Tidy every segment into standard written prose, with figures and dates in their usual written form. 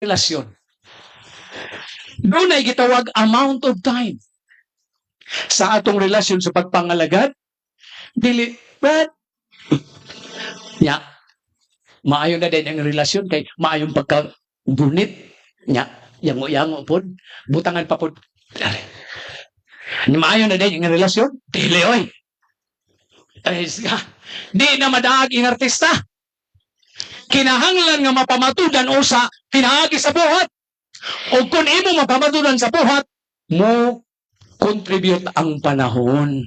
relasyon. Doon ay gitawag amount of time. Sa atong relasyon sa pagpangalagad, dili, but, maayo na din ang relasyon kay maayong pagka-bunit, yango-yango po, butangan pa po. Maayo na din ang relasyon, dili, oy. Di na madaag ang artista. Kinahanglan nga mapamatudan o sa pinaagi sa buhat. O kung imo mapamatudan sa buhat, mo contribute ang panahon.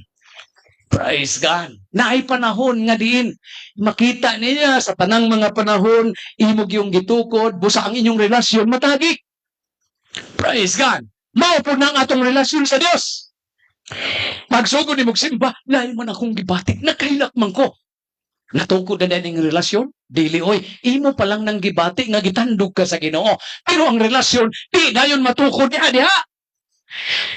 Praise God. Naay panahon nga diin. Makita niya sa tanang mga panahon, imog yung gitukod, busa ang inyong relasyon, matagi. Praise God. Mao po na ang atong relasyon sa Dios. Pagsugod ni magsimba, lain man akong gibatik, nakailak man ko. Natukod na din ang relasyon, dili oy, imo pa lang nang gibati nga gitandog ka sa Ginoo. Pero ang relasyon, di na yun matukod niya, diha.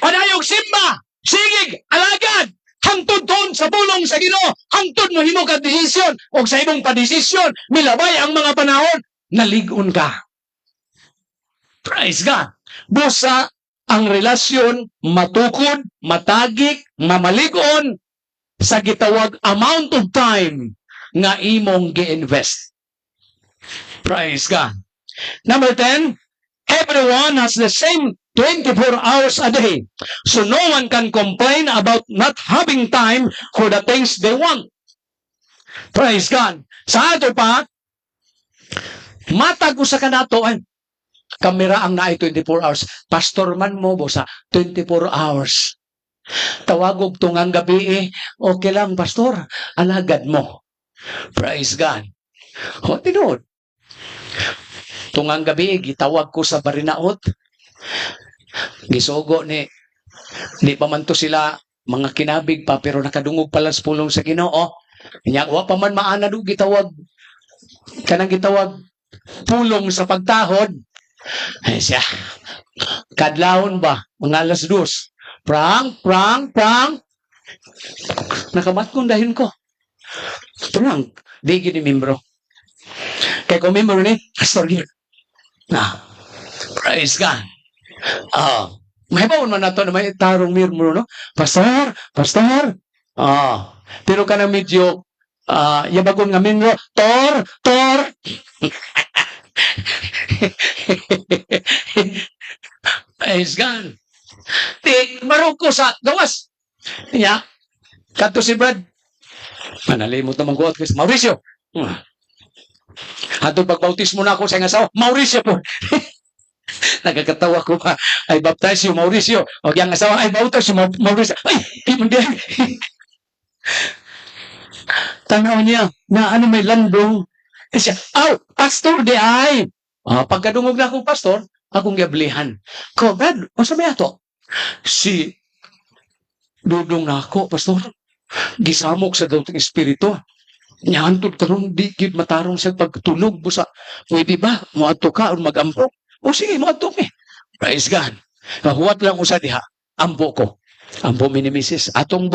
Padayog simba, sigig, alagad, hangtod doon sa bulong sa Ginoo, hangtod mo himo ka desisyon, o sa imong padesisyon, milabay ang mga panahon, naligon ka. Praise God. Busa, ang relasyon matukod, matagik, mamaligon sa gitawag amount of time nga imong gi-invest. Praise God. Number 10, everyone has the same 24 hours a day. So no one can complain about not having time for the things they want. Praise God. Sa ato pa, matag usa ka nato ay kamera ang naay 24 hours. Pastor man mo bo sa 24 hours. Tawagog tungang gabi okay lang, pastor. Alagad mo. Praise God. O, tinood. Tungang gabi, gitawag ko sa barinaot. Gisugo ni pa man to sila mga kinabig pa, pero nakadungog pala sa pulong sa Ginoo. Wa pa man maana do gitawag. Kanang gitawag pulong sa pagtahod. Ay siya. Kadlawon ba? Mga alas 2. Prang. Nakamatkong dahin ko. Prang. Di gini membro. Kaya kung membro ni, pastor here. Praise God. May baon man nato na may tarong membro, no? Pastor. Pero ka na medyo, yabagon nga membro, Tor. Praise God. Marog ko sa gawas. Kato si Brad. Manalimot naman ko at Mauricio. Hatong pagbautismo na ako sa asawa, Mauricio po. Nagkakatawa ko pa, ay baptize yung Mauricio. O yung asawa, ay baptize yung Mauricio. Ay, hindi. Tanaw niya, na ano may landong. Kasi siya, pastor di ay. Pagkadungog na akong pastor, akong gablihan. Ko, Brad, masabi ato? Si Dudong na ako, pastor. Gisamok sa daw ng espiritu. Nyantod karong digid matarong sa pagtulog busa. Pwede ba? Muadto ka o mag-ampo? O sige, muadto me. Praise God. Huwat lang usa diha. Ampo ko. Ampo minimisis. Atong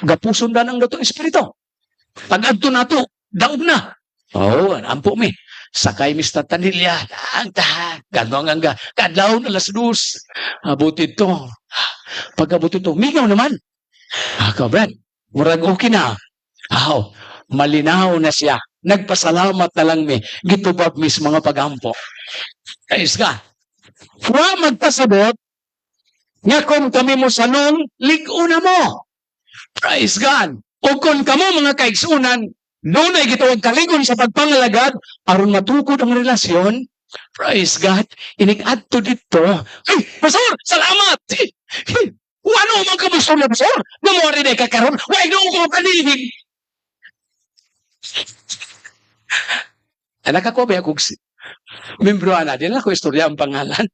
gapuson na ng daw ng espiritu. Pag-adto na to, daog na. Ampo me. Sakay Mr. Tanilya. Gano'ng hangga. Kadlaw na alas 2. Abutid to. Pag-abutid to, mingaw naman. Brad, murag okay na. Malinaw na siya. Nagpasalamat na lang gitubab mis mga pagampo. Praise God. Wa magpasabot nga kung kami mo sanong lig-una mo. Praise God. O kung kamo mga kaigsunan, doon ay gitawag kaligon sa pagpangalagad, aron matukod ang relasyon. Praise God. Inig-adto dito. Ay, pastor, salamat! Ano man ka gusto na, pastor? Namori na kakaroon. Why no ko kanilin? Anak ako ba akong membro na din ako istorya ang pangalan.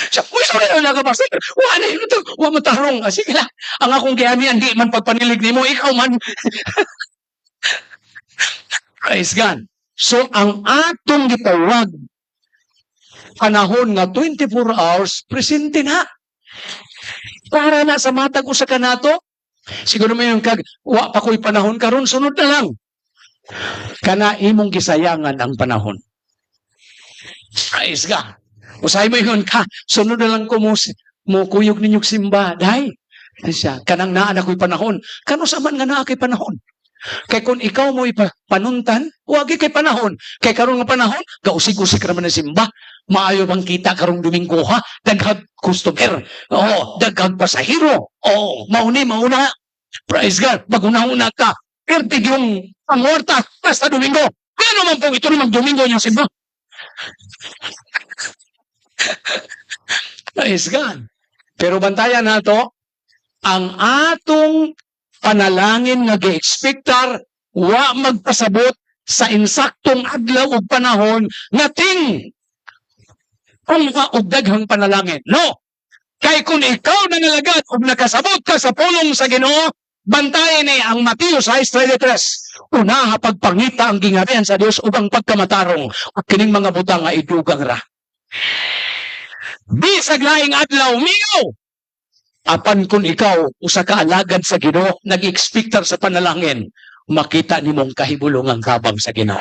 Siya, istorya na ka, pastor. Wala yun ito. Wala matarong. Sige lang. Ang akong kayami, hindi man pagpanilig ni mo, ikaw man. Praise God. So, ang atong gitawag, panahon nga 24 hours, presente na. Para na sa matag usa ka nato, siguro may yung wa pa ko'y panahon karon sunod na lang. Kana imong gisayangan ang panahon. Praise God. Usahay mo yun ka, sunod na lang ko mo kuyog ninyong simba. Day, siya, kanang naa na ko'y panahon. Kano sa man nga naa kay panahon? Kay kung ikaw mo panuntan, wagi kay panahon. Kay karong nga panahon, gausig-usig naman na simba. Maayo bang kita karong Domingo ha? Daghag customer. Oo, daghag pasahero. Oo, mauna. Praise God. Maguna-una ka. Pertig yung pangorta basta Domingo. Ano man po ito naman Domingo niyang simba? Praise God. Pero bantayan na to, ang atong panalangin nga gi-expectar wa magpasabot sa insaktong adlaw ug panahon nga ting og daghang panalangin. No. Kay kung ikaw nangalagad ug nakasabot ka sa pulong sa Ginoo, bantayan ni ang Mateo 6:33. Una pagpangita ang gingarihan sa Dios ug ang pagkamatarong ug kining mga butang nga idugang ra. Bisag laing adlaw mingaw. Apan kung ikaw usa ka alagad sa Ginoo, nag-expectar sa panalangin, makita nimong kahibulongang kabang sa Ginoo.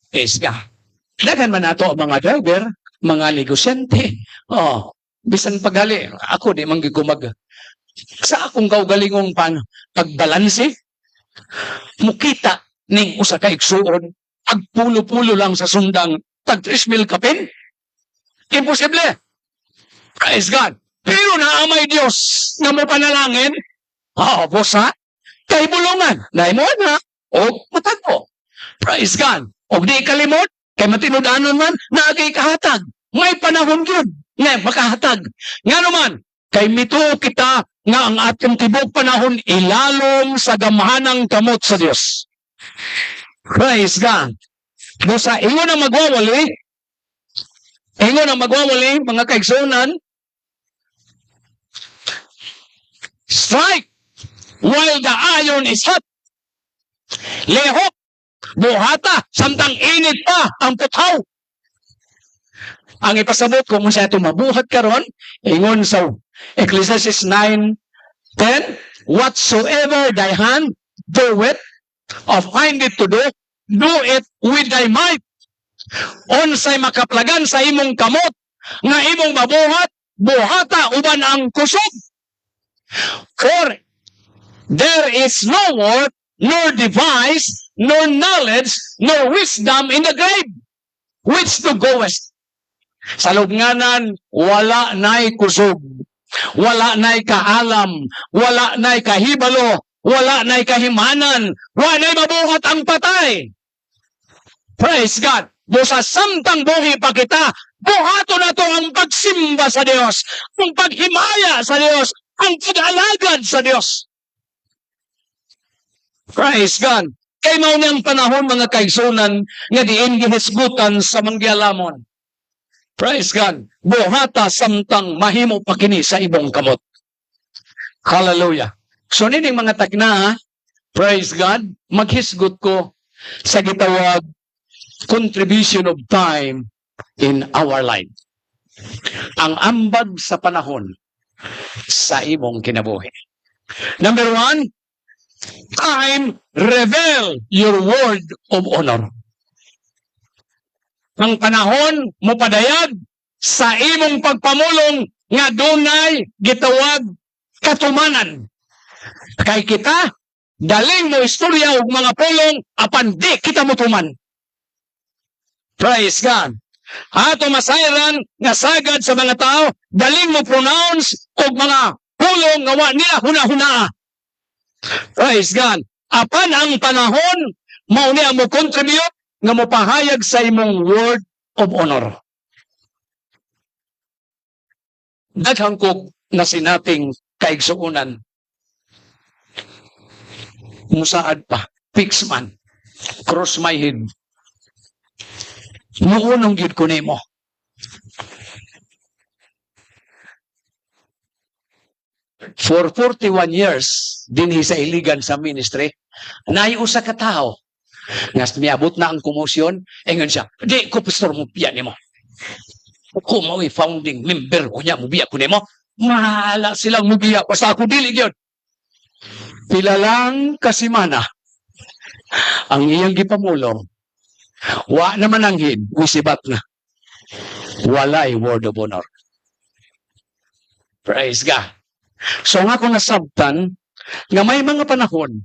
Nga. Dagan man nato ang mga driver, mga negosyante. Bisan pagali, ako di man gigumag. Sa akong kaugalingong pagbalanse, mukita ning usa ka igsuon, pagpulo-pulo lang sa sundang tag 3,000 kapin. Imposible. Praise God. Pero naamay Diyos nga mo panalangin, bosa, kay bulungan, naimo na, o matagpo. Praise God. O di kalimot, kay matinudanon man, naagay kahatag. May panahon yun, nga makahatag. Nga naman, kay mituo kita nga ang ating tibok panahon ilalom sa gamahanang kamot sa Diyos. Praise God. Bosa, ingon ang magwawali, mga kaigsunan, strike while the iron is hot. Lehok, buhata, samtang init pa ang putaw. Ang ipasabot kung siya ito mabuhat karon, ingon sa Ecclesiastes 9:10, whatsoever thy hand doeth, or find it to do it with thy might. Unsay makaplagan sa imong kamot, nga imong mabuhat, buhata uban ang kusog. For there is no work, nor device, nor knowledge, nor wisdom in the grave, which to goest. Sa lubnganan, wala na'y kusog, wala na'y kaalam, wala na'y kahibalo, wala na'y kahimanan, wala na'y mabuhat ang patay. Praise God. Busa samtang buhi pa kita, buhato na to ang pagsimba sa Diyos, ang paghimaya sa Diyos, ang pag-alagad sa Diyos. Praise God. Kay mao niyang panahon mga kaigsunan nga diin gihisgutan sa manggialamon. Praise God. Buhata samtang mahimo pa kini sa ibong kamot. Hallelujah. So nining mga tagna, praise God, maghisgot ko sa gitawag contribution of time in our life. Ang ambag sa panahon sa imong kinabuhi. Number 1, time reveal your word of honor. Ang panahon mo padayag sa imong pagpamulong nga dunay gitawag katumanan. Kay kita, daling mo istorya og mga pulong apan di kita motuman. Praise God. Ato masayran nga sagad sa mga tao, daling mo pronounce og mga pulong nga wa nila huna-hunaa. Praise God. Apan ang panahon, mao niya mo contribute nga mo pahayag sa imong word of honor. Daghang ko na sinating kaigsuunan. Musaad pa, fix man, cross my head. Muunong gid ko nimo. For 41 years, dinhi sa iligan sa ministry, naiusa ka tao, nga miabot na ang komosyon, ingon siya, di ko pastor mo biya nimo. Ako mo founding member ko niya, mo biya ko nimo. Mahala silang mo biya, basta ako dili gyud. Pila lang kasimana, ang iyang gipamulong, wa naman ang hid, wisibat na. walay word of honor. Praise God. So nga kung nasabtan, nga may mga panahon,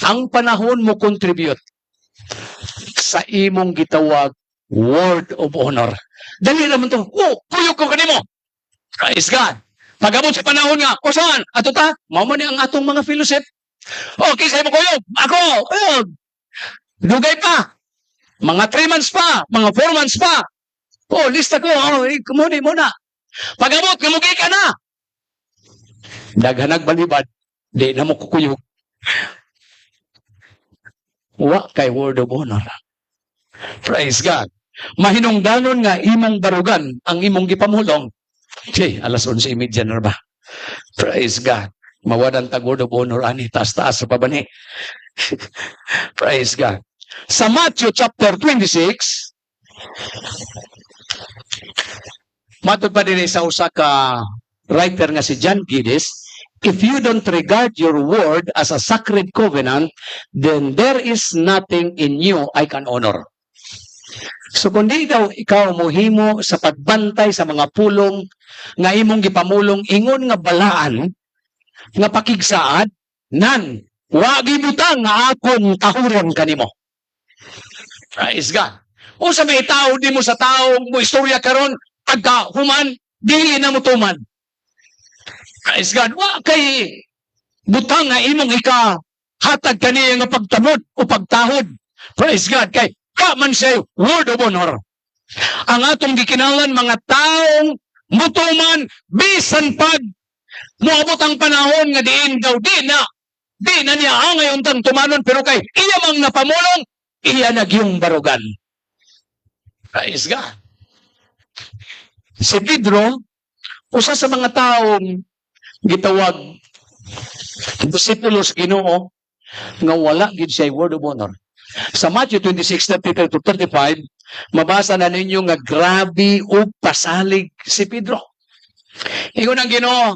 ang panahon mo contribute sa imong gitawag word of honor. Dali naman to, kuyog ko kanimo. Praise God. Pag-abot sa panahon nga, o saan? Ato ta, mamo ni ang atong mga fellowship. Okay, sa mo kuyog. Ako, kuyog. Dugay pa. Mga 3 months pa, mga 4 months pa. Lista ko. Kumuni muna. Pag-abot, kamugi ka na. Daghanag balibad, di na mo kukuyog. Wa kay word of honor. Praise God. Mahinungdanon nga imong barugan ang imong gipamulong. Okay, 11:30 na ba? Praise God. Mawadan tag word of honor ani taas-taas sa pabani. Praise God. Sa Matthew chapter 26, matod pa din sa usa ka writer nga si John Geddes, if you don't regard your word as a sacred covenant, then there is nothing in you I can honor. So kung di daw ikaw mohimo sa pagbantay sa mga pulong nga imong gipamulong ingon nga balaan nga pakigsaad, nan wagi butang nga akon kahuron kanimo. Praise God. O sa may tao di mo sa tao mo istorya karon pagka human dili na mo tuman. Praise God. Wa kay butang nga imong hatag kaniya nga pagtamod o pagtahod. Praise God. Kay man say word of honor. Ang atong gikinalan mga taong mutuman bisan pag moabot ang panahon nga diin daw di na niya ngayon tang tumanon pero kay iya mang napamulong iya nagyong barugan. Praise God. Si Pedro, usa sa mga taong gitawag disipulos Ginoo nga wala gid siya word of honor. Sa Matthew 26:33-35, mabasa na ninyo nga grabe o pasalig si Pedro. Ingon ang Ginoo,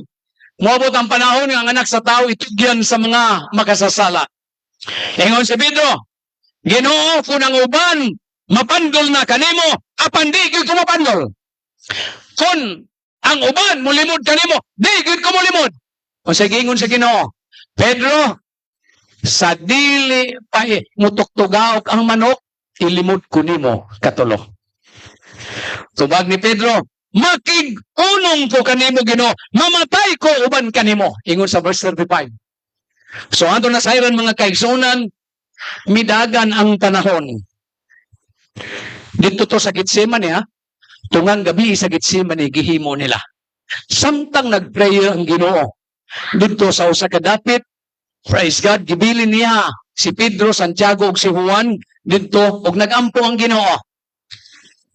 moabot ang panahon nga ang anak sa tao itugyan sa mga makasasala. Ingon si Pedro, Ginoo, kung ang uban mapandol na kanimo, apan di gyud ko mapandol. Kung ang uban mulimod kanimo, di gyud ko mulimod. O sige, ingon sa Ginoo, Pedro, sa dili pa mutuktugaok ang manok, ilimod ko nimo katulo. Tubag ni Pedro, makig-unong ko kanimo Ginoo, mamatay ko uban kanimo. Ingon sa verse 35. So ato na sayran mga kaigsunan, midagan ang panahon. Dito to sa Getsemani ha, tungang gabi sa Getsemani gihimo nila. Samtang nagpray ang Ginoo dito sa usa ka dapit, praise God, gibilin niya si Pedro, Santiago ug si Juan dito ug nagampo ang Ginoo.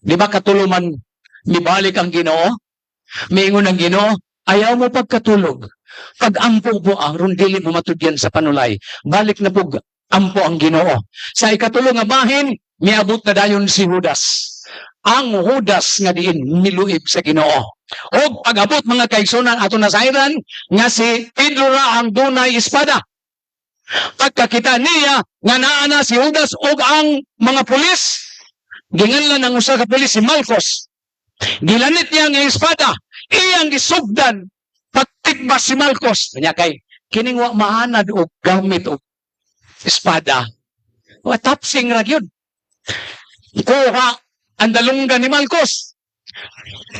Di ba katuluman mibalik ang Ginoo? Miingon ang Ginoo, ayaw mo pagkatulog. Pag-ampo po aron dili mo matudyan sa panulay. Balik na pug ampo ang Ginoo. Sa ikatulo nga bahin, miabot na dayon si Judas. Ang Judas nga diin miluib sa Ginoo. O pag-abot mga kaigsunan ato nasayran nga si Pedro ra ang dunay espada. Pagkakita niya nga naa na si Judas o ang mga pulis, ginganlan ng usa ka pulis si Malchus. Gilanit niya ang espada, iyang gisugdan, pagtigbas si Malchus. Kanya kay, kining wa maanad o gamit o espada. Wa tapsing ra gyud. Kuha ang dalunggan ni Malchus.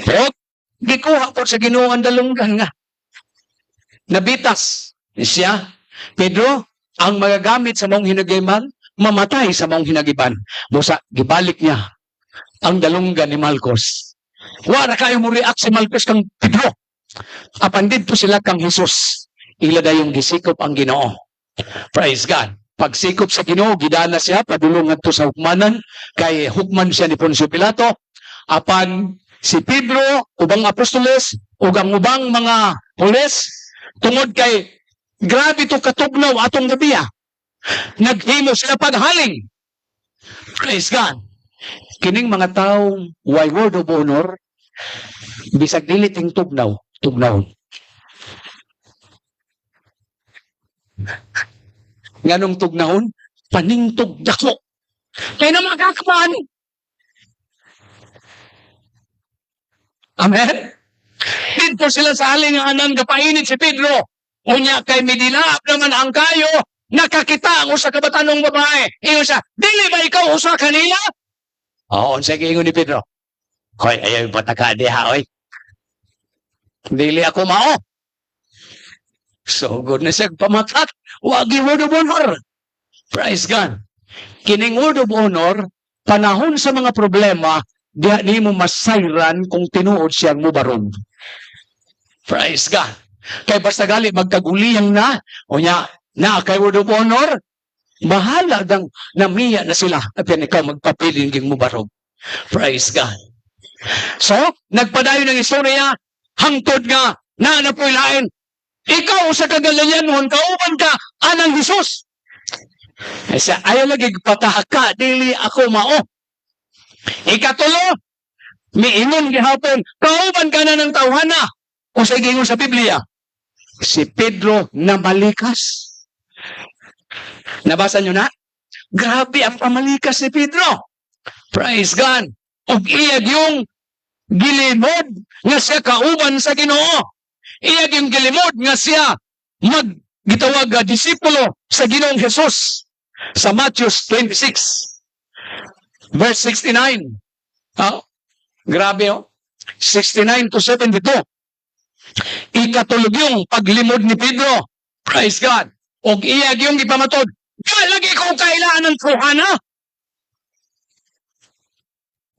Pero gikuha po sa Ginoo ang dalunggan nga. Nabitas siya. Pedro, ang magagamit sa mong hinagiban, mamatay sa mong hinagiban. Busa, gibalik niya ang dalunggan ni Malchus. Wala kayo mo react si Malchus kang Pedro. Apan dito sila kang Jesus. Ila dayong gisikop ang Ginoo. Praise God. Pagsikop sa Ginoo, gidala siya, padulungan to sa hukmanan, kay hukman siya ni Poncio Pilato. Apan si Pedro, ubang apostoles, ugang ubang mga pulis, tungod kay grabe to katugnaw atong gabiya. Naghimo sila paghaling. Praise God. Kining mga taong why word of honor, bisag dili ting tugnaw. Nganong tugnahon? Paningtog dako. Kaya na makakaman. Amen? Dito sila sa halinganan kapainit si Pedro. Unya kay midilap naman ang kayo, nakakita ang usa ka batanong babae. Ingon siya, dili ba ikaw usa kanila? Oo, sige ingon ni Pedro. Hoy, ayaw pataka diha, oy. Dili ako mao. So, good na siya pamakat. Wagi word of honor. Praise God. Kining word of honor, panahon sa mga problema, di mo masayran kung tinuod siyang mubarog. Praise God. Kay basta gali magkaguliyang na, o niya, na kay word of honor, bahala dang namiya na sila at yan ikaw magpapiling ging mubarog. Praise God. So, nagpadayon ng istorya, hangtod nga, na napoy lain, ikaw sa kagalayanon, kauban ka, anang Hesus. Kasi ayaw lagi patahaka, dili ako mao. Ikatulo, miingon gihapon, kauban ka na ng tawhana. O sa gingon sa Biblia, si Pedro na malikas. Nabasa nyo na? Grabe ang pamalikas ni Pedro. Praise God. O iyag yung gilimod nga siya kauban sa Ginoo. Iyag yung gilimod nga siya gitawag disipulo sa Ginoong Hesus sa Matthew 26 verse 69. Grabe 69 to 72. Ikatulog yung paglimod ni Pedro. Praise God. O iyag yung ipamatod. Lagi ko kailangan ng kuhana.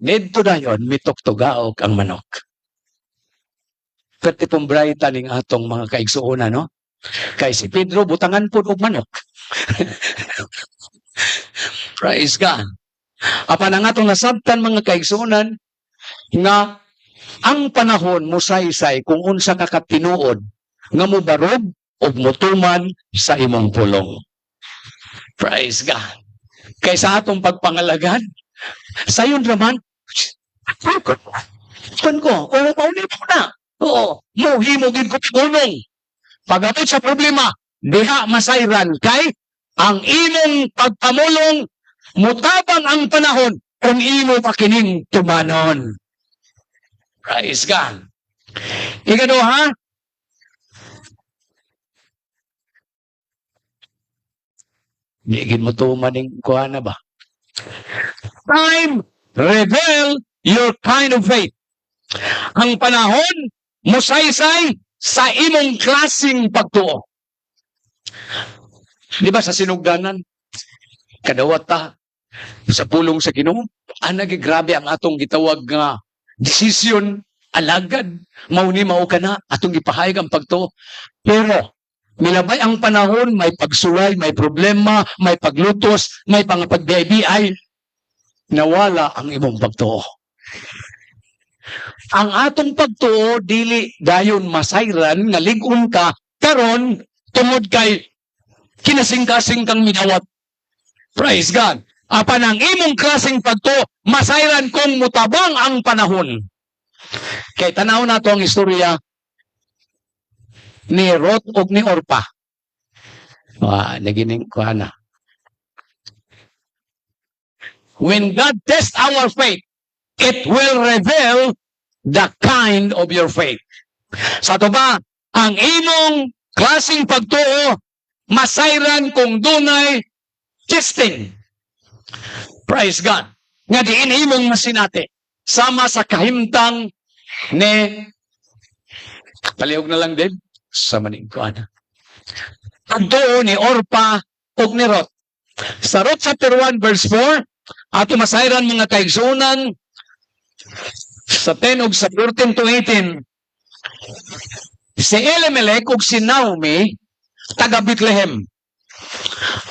Dito na yun, mitoktogaok ang manok. Pwede pong brighta ning atong mga kaigsuuna, no? Kay si Pedro, butangan po og manok. Praise God. Apan ang atong nasabtan mga kaigsuunan, nga ang panahon mo saysay kung unsa ka katinuod, nga mo barog o mutuman sa imong pulong. Praise God. Kay sa atong pagpangalagad, sayon raman, pan ko, paulit mo na. Oo, himugin ko tulong. Pag-abot sa problema, diha masayran kay ang imong pagpamulong, mutabang ang panahon kung imo pakining tumanon. Praise God. Ikaduha, Gigin mo tumaning kuha na ba? Time reveal your kind of faith. Ang panahon, musaysay sa imong klaseng pagtuo. Di ba sa sinugdanan, kadawat ta, sa pulong sa Ginoo, grabe ang atong gitawag nga desisyon, alagad, mauni mao ka na, atong gipahayag ang pagtuo. Pero, milabay ang panahon, may pagsuway, may problema, may paglutos, may pagbiay-biay, nawala ang imong pagtuo. Ang atong pagtuo, dili dayon masayran, nga ligon ka, karon tungod kay kinasing-kasing kang minawat. Praise God. Apan ang imong klaseng pagtuo, masayran kung mutabang ang panahon. Kay tanaw na to ang istorya ni Ruth o ni Orpa. Nagining ko na. When God tests our faith, it will reveal the kind of your faith. Sa ito ba, ang imong klaseng pagtuo, masayran kung dunay testing. Praise God. Nga diin imong masinati. Sama sa kahimtang ni palihog na lang din sa maningkuan. Pagtuo ni Orpa o ni Ruth. Sa Ruth chapter 1 verse 4, ato masayran mga kaigsunan sa 10 ug sa 14 to 18. Si Elimelech ug si Naomi taga Bethlehem.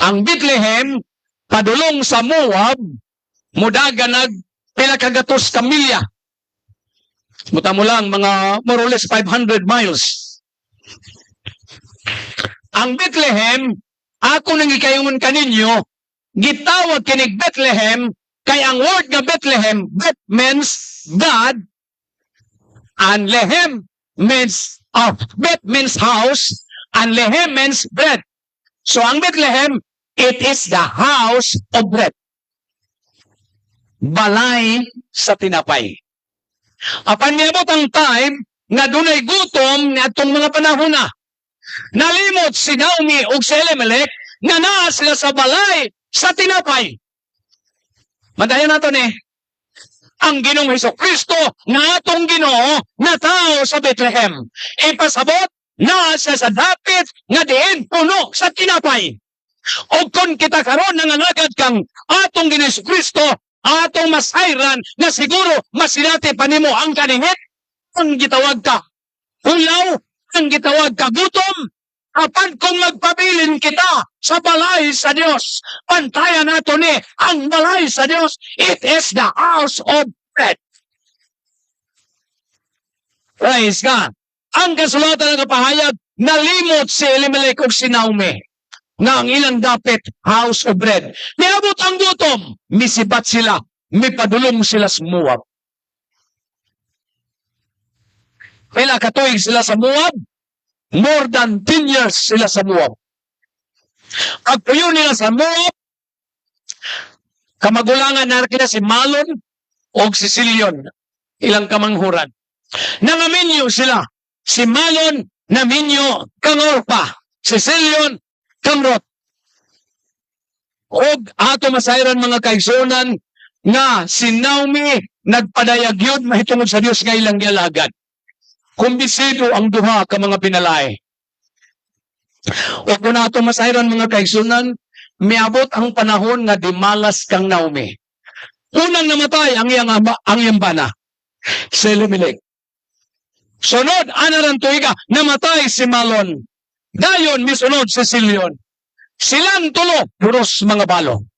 Ang Bethlehem padulong sa Moab, mudaganag pila ka gatos ka milya. Muta mo lang mga more or less 500 miles. Ang Bethlehem, ako nang ikayon kaninyo, gitawag kinig Bethlehem, kay ang word nga Bethlehem, Bet means God, and Lehem means, Bet means house, and Lehem means bread. So ang Bethlehem, it is the house of bread. Balay sa tinapay. Apan niabot ang time nga dunay gutom ni atong mga panahon na. Nalimot si Naomi ug si Elimelech nga naa sila sa balay sa tinapay. Madayon nato ni ang Ginoong Hesukristo nga atong Ginoo na tao sa Bethlehem. Ipasabot na siya sa dapit nga diin puno sa tinapay. O kung kita karon nanganagad kang atong Ginoong Hesukristo, atong masayran na siguro masilati pa nimo ang kaningit, ang gitawag ka hulaw, ang gitawag ka gutom. Apan kung magpabilin kita sa balay sa Dios, pantayan nato ni ang balay sa Dios. It is the house of bread. Praise God. Ang kasulatan ng kapahayag, nalimot si Elimelech ug si Naomi na ang ilang dapit house of bread. Niabot ang gutom, misibat sila, mipadulong sila sa Moab. Pila katuig sila sa Moab? More than 10 years sila sa Moab. Pagpuyo nila sa Moab, kamagulangan na kina si Malon o si Silion, ilang kamanghuran. Nangaminyo sila, si Malon naminyo kang Orpa, si Silion kang Rot. O ato masayran mga kaigsunan nga si Naomi nagpadayag yun mahitungod sa Dios nga ilang gialagad. Kumbisido ang duha ka mga pinalay. O kung nato masayran mga kaigsunan, miabot ang panahon nga dimalas kang Naomi. Unang namatay ang iyang bana, si Elimelech. Sunod, anaran tuiga, namatay si Malon. Dayon, misunod si Silion. Silang tulo, puros mga balo.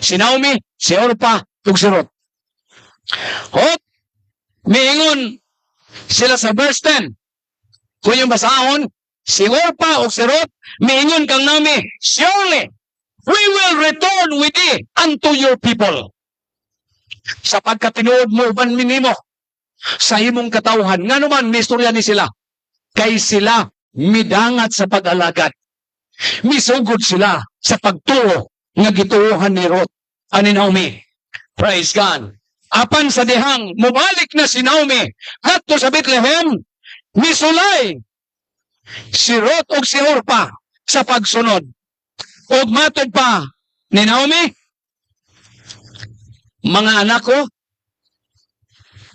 Si Naomi, si Orpa, ug si Rut. Hop, miingon sila sa verse 10. Kung yung basahon, si Orpa o si Rut, miingon kang Naomi, surely, we will return with thee unto your people. Sapagkat tinuod mo ban minimo sa imong katawhan. Nga naman, may istorya ni sila. Kay sila midangat sa pag-alagad. Misugod sila sa pagtuo nga gituohan ni Rut ani Naomi. Praise God. Apan sa dihang, mubalik na si Naomi adto sa Bethlehem, misulay si Rut o si Orpa sa pagsunod. O matod pa ni Naomi, mga anak ko,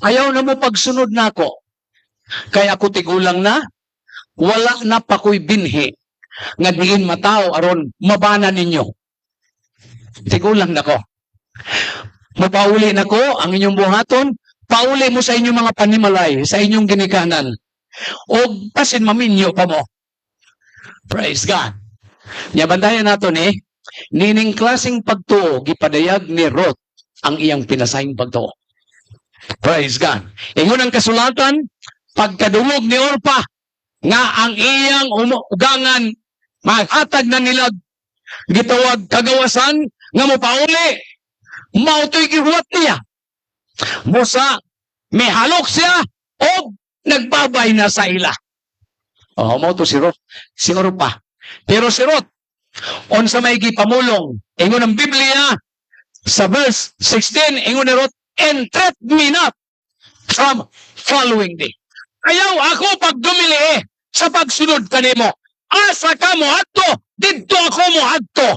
ayaw na mo pagsunod na ako. Kaya ako tigulang na, wala na pa ko'y binhi nga diin matao aron mabana ninyo. Tigulang na ko. Mapauli na ko ang inyong buhaton, pauli mo sa inyong mga panimalay, sa inyong ginikanan. O pasin maminyo pa mo. Praise God. Yabandayan nato ni, nining klaseng pagtuo, gipadayag ni Ruth ang iyang pinasayang pagtuo. Praise God. Ingon ang kasulatan, pagkadungog ni Orpa, nga ang iyang ugangan, maghatag na nilag, gitawag kagawasan, nga mo pauli, mautoy gihuwat niya. Musa, may halok siya, o nagbabay na sa ila. O, mo to si Ruth, si Orpa. Pero si Ruth, on sa may gipamulong, ingon ang Biblia, sa verse 16, ingon ni Ruth, entreat me not from following thee. Ayaw ako pagdumili sa pagsunod kanimo. Asa ka mo adto, didto ako mo adto.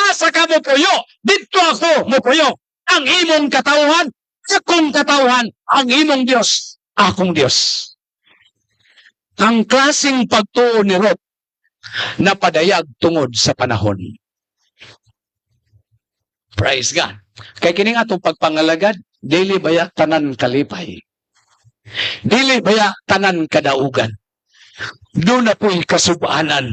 Asa ka mo puyo, didto ako mo puyo. Ang imong katawhan, akong katawhan, ang imong Dios, akong Dios. Ang klaseng pagtuo ni Ruth na padayag tungod sa panahon. Praise God. Kay kining atong pagpangalagad, dili baya tanan kalipay. Dili baya tanan kadaugan. Doon na po'y kasubanan.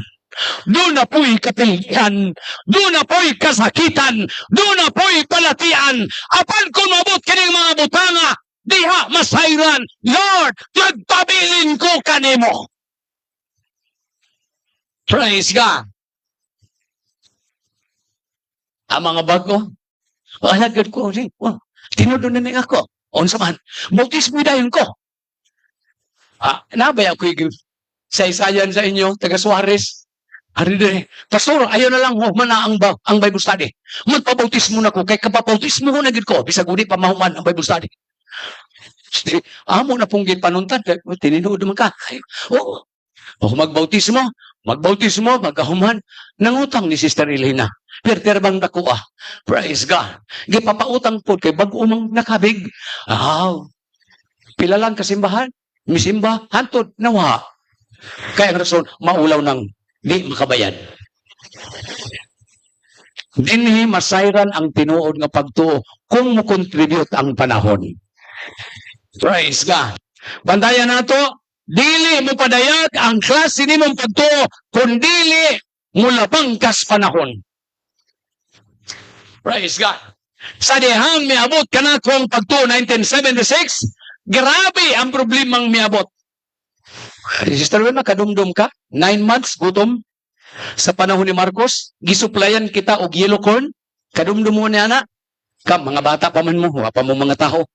Doon na po'y kapilihan. Doon na po'y kasakitan. Doon na po'y palatian. Apan kung mabot kining mga butanga, diha masayran, Lord, nagpabilin ko kanimo. Praise God. Ang mga bago, alagad ko, tinudon na niya ako. Unsa man, bautismo dayon ko. Nabay ako sa isayan sa inyo, taga Suarez. Pastor, ayaw na lang mana ang Bible study. Magpabautismo na ko, kay kapabautismo ko na gid ko, bisag udi pa mahuman ang Bible study. Amo na pong gipanuntad. Tininood naman ka. Oo. O magbautismo, magahuman. Nangutang ni Sister Elena. Perterbang dako ah. Praise God. Gipapautang po kay bag-umang nakabig. Pila lang kasimbahan. Misimba, hantod, nawa. Kaya ang rason, maulaw ng di makabayad. Dinhi masayran ang tinuod nga pagtuo kung mo-contribute ang panahon. Praise God. Bandayan nato, dili mo padayag ang klase ni mong pagtuo kung dili mo labangkas panahon. Praise God. Sa dihang miabot ka na kung pagtuo 1976, grabe ang problemang miabot. Sister Wilma, kadumdum ka? 9 months, gutom. Sa panahon ni Marcos, gisuplayan kita og yellow corn. Kadumdum mo niya na. Mga bata pa man mo, pa mo mga tao.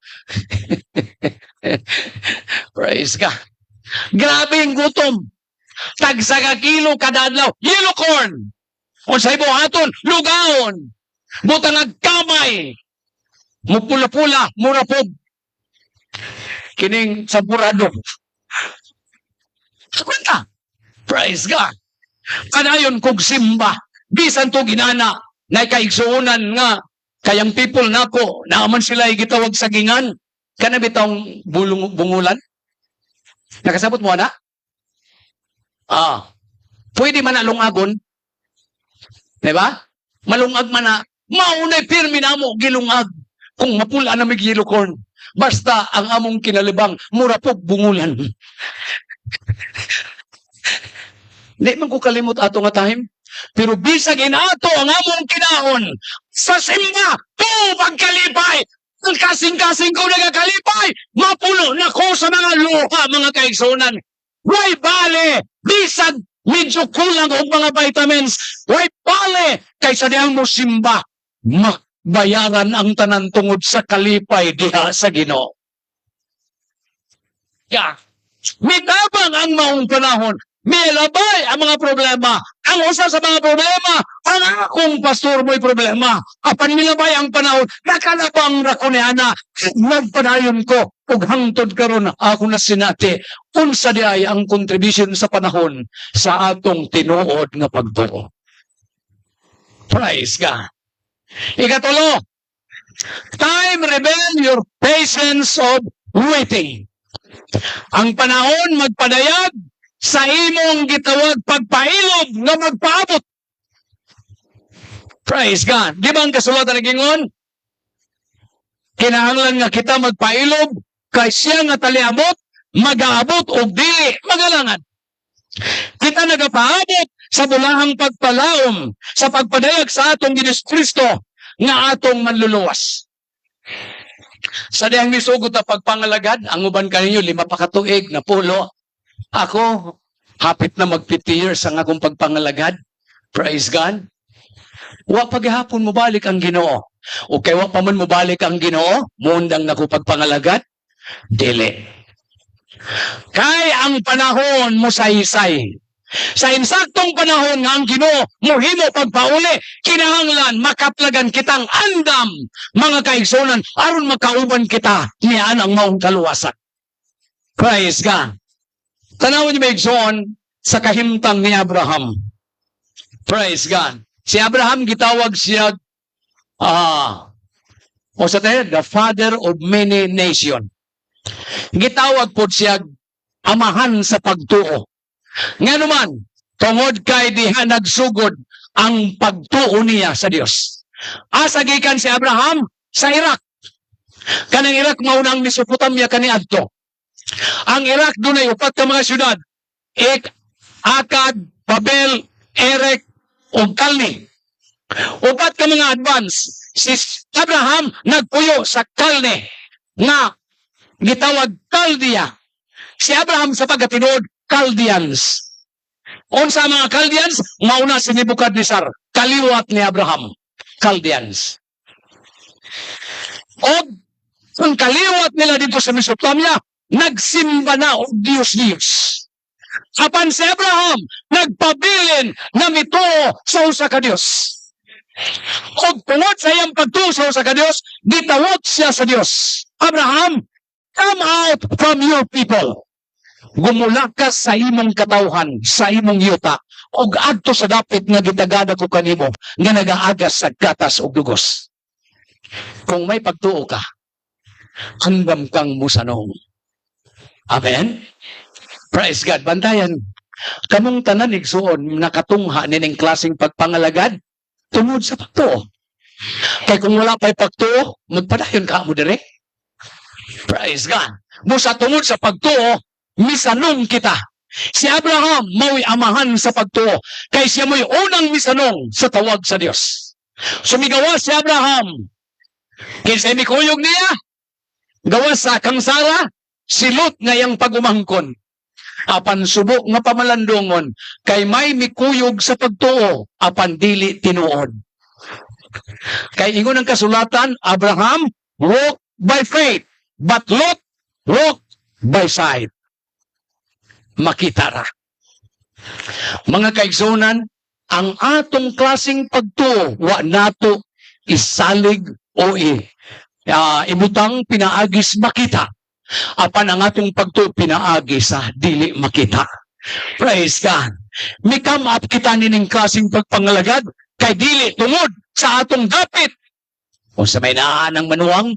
Praise God. Grabe ang gutom. Tagsa ka kilo kada adlaw, yellow corn. O sa ibuhaton, lugaon. Butang agkamay. Mupula-pula, murapog. Kining sampurado. Kwenta. Praise God. Kanayon kog simba. Bisan to ginana. Na kaigsuunan nga. Kayang people nako. Naaman sila gitawag sa gingan. Kana bitong bungulan. Nakasabot mo na? Pwede man na lungagon. Diba? Malungag man na. Maunay pirmi na mo gilungag. Kung mapula na may yellow corn. Basta ang among kinalibang murapog bungulan. Hindi man ko kalimot ato nga time. Pero bisag inato ang among kinahon sa simba, pagkalipay, ang kasing-kasing ko nagakalipay, mapuno na ko sa mga luha, mga kaigsunan. Way bale, bisag medyo kulang og mga vitamins, way bale, kaysa diyang mo simba, bayaran ang tanan tungod sa kalipay diha sa Ginoo. Mitabang ang maong panahon, milabay ang mga problema. Ang usa sa mga problema, ang akong pastor mo'y problema. Apan milabay ang panahon, nakalabang rakuniana, nagpanayon ko, ug hangtod karon ako na sinati, unsa diay ang contribution sa panahon sa atong tinuod nga pagtuo. Praise God. Ikatulo, time reveal your patience of waiting. Ang panahon magpadayag sa imong gitawag pagpailog nga magpaabot. Praise God. Di ba ang kasulatan ng gingon? Kinahanglan nga kita magpailog kay siya nga taliabot, mag-aabot o dili magalangan. Kita nagapaabot sa bulahang pagpalaom, sa pagpadayag sa atong Ginoong Kristo nga atong manluluwas. Sa diyang misugot na pagpangalagad, ang uban kaninyo, 5 pa katuig na pulo. Ako, hapit na mag 50 years ang akong pagpangalagad. Praise God. Wa paghapon mo balik ang Ginoo. O kay wa pa man mo balik ang Ginoo, mundang naku pagpangalagad, dili. Kay ang panahon mo saysay. Sa insaktong panahon nga ang Ginoo mohimo pagpauli, kinahanglan makaplagan kitang andam, mga kaigsunan, aron makauban kita niyan ang maong kaluwasan. Praise God. Tanawin niyo ba igsoon sa kahimtang ni Abraham? Praise God. Si Abraham gitawag siya the father of many nations. Gitawag po siya amahan sa pagtuo. Nga naman, tungod kay diha nagsugod ang pagtuo niya sa Dios. Asa gikan si Abraham sa Iraq. Kanang Iraq maunang Mesopotamia kaniadto. Ang Iraq dunay 4 ka mga syudad. Akkad, Babel, Erek, ug Kalni. 4 ka mga advance. Si Abraham nagpuyo sa Kalne nga gitawag Chaldea. Si Abraham sa pagkatinuod Chaldeans. Unsa mga Chaldeans? Mauna si Nebuchadnezzar, kaliwat ni Abraham. Chaldeans. O kung kaliwat nila dito sa Mesopotamia, nagsimba na o Diyos-Diyos. Apan si Abraham, nagpabilin na mituo sa usa ka Diyos. O tungod sa iyang pagtuo sa usa ka Diyos, gitawot siya sa Diyos. Abraham, Come out from your people. Gumulak ka sa imong katawhan, sa imong yuta, ug adto sa dapit nga gitagada ko kanimo, nga nagaagas sa gatas ug dugos. Kung may pagtuo ka, handam kang musanong. Amen? Praise God. Bantayan. Kamong tanan igsuon nakatungha nining klaseng pagpangalagad tungod sa pagtuo. Kay kung wala pa'y pagtuo, magpadayon ka mo dire. Praise God. Musa tungod sa pagtuo, misanong kita. Si Abraham mao'y amahan sa pagtuo, kay siya mo'y unang misanong sa tawag sa Dios. Sumigawa si Abraham. Kinsa mikuyog niya, gawa sa kang Sara, silot ngayang pagumangkon. Apan subok nga pamalandongon, kay may mikuyog sa pagtuo, apan dili tinuod. Kay ingon ang kasulatan, Abraham walked by faith, but Lot walked by sight. Makita ra. Mga kaigsunan, ang atong klaseng pagtuo, wa nato isalig o ibutang pinaagis makita. Apan ang atong pagtuo pinaagi sa dili makita. Praise God. May come up kita nining klaseng pagpangalagad, kay dili tungod sa atong dapit. O sa may naan ng manuwang,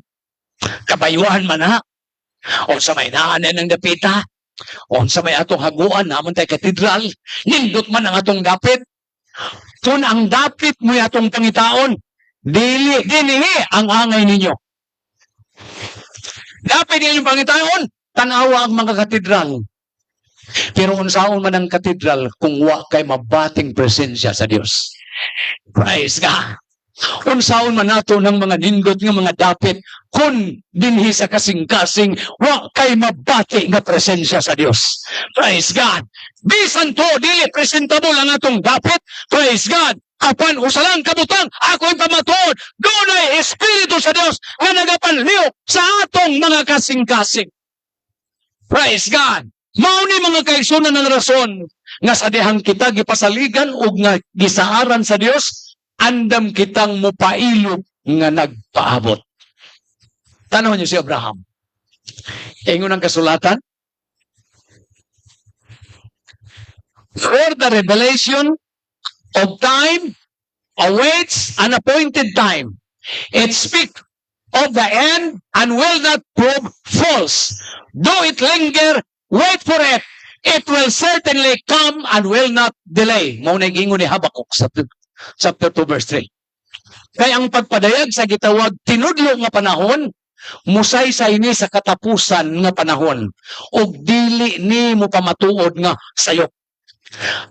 kabayuhan man ha. O sa may naan ng dapita. O sa may atong haguan, naman tayo katedral, nindot man ang atong dapit. Kung ang dapit mo atong pangitaon, dinihi ang angay ninyo. Dapit ninyong pangitaon, tanawa ang mga katedral. Pero unsaon man ang katedral kung wa kay mabating presensya sa Dios. Praise God. Unsaon man nato ng mga nindot nga mga dapit kung dinhi sa kasing-kasing wa kay mabati nga presensya sa Dios. Praise God. Bisan to dili presentable ang atong dapit. Praise God. Apan usalang kabutang ako'y pamatuod. Dunay Espiritu sa Dios nga nagapanliw sa atong mga kasing-kasing. Praise God. Mao ni mga kaigsunan ng rason nga sa dihang kita gipasaligan ug nga gisaaran sa Dios, andam kitang mopailog nga nagpaabot. Tanong niyo si Abraham. Ingon ang kasulatan, for the revelation of time awaits an appointed time. It speaks of the end and will not prove false. Though it linger, wait for it. It will certainly come and will not delay. Mao na gingon ni Habakuk sa chapter 2 verse 3. Kaya ang pagpadayag sa gitawag tinudlo nga panahon, musay-say ni sa katapusan nga panahon, ug dili ni mo pamatuod nga sayop.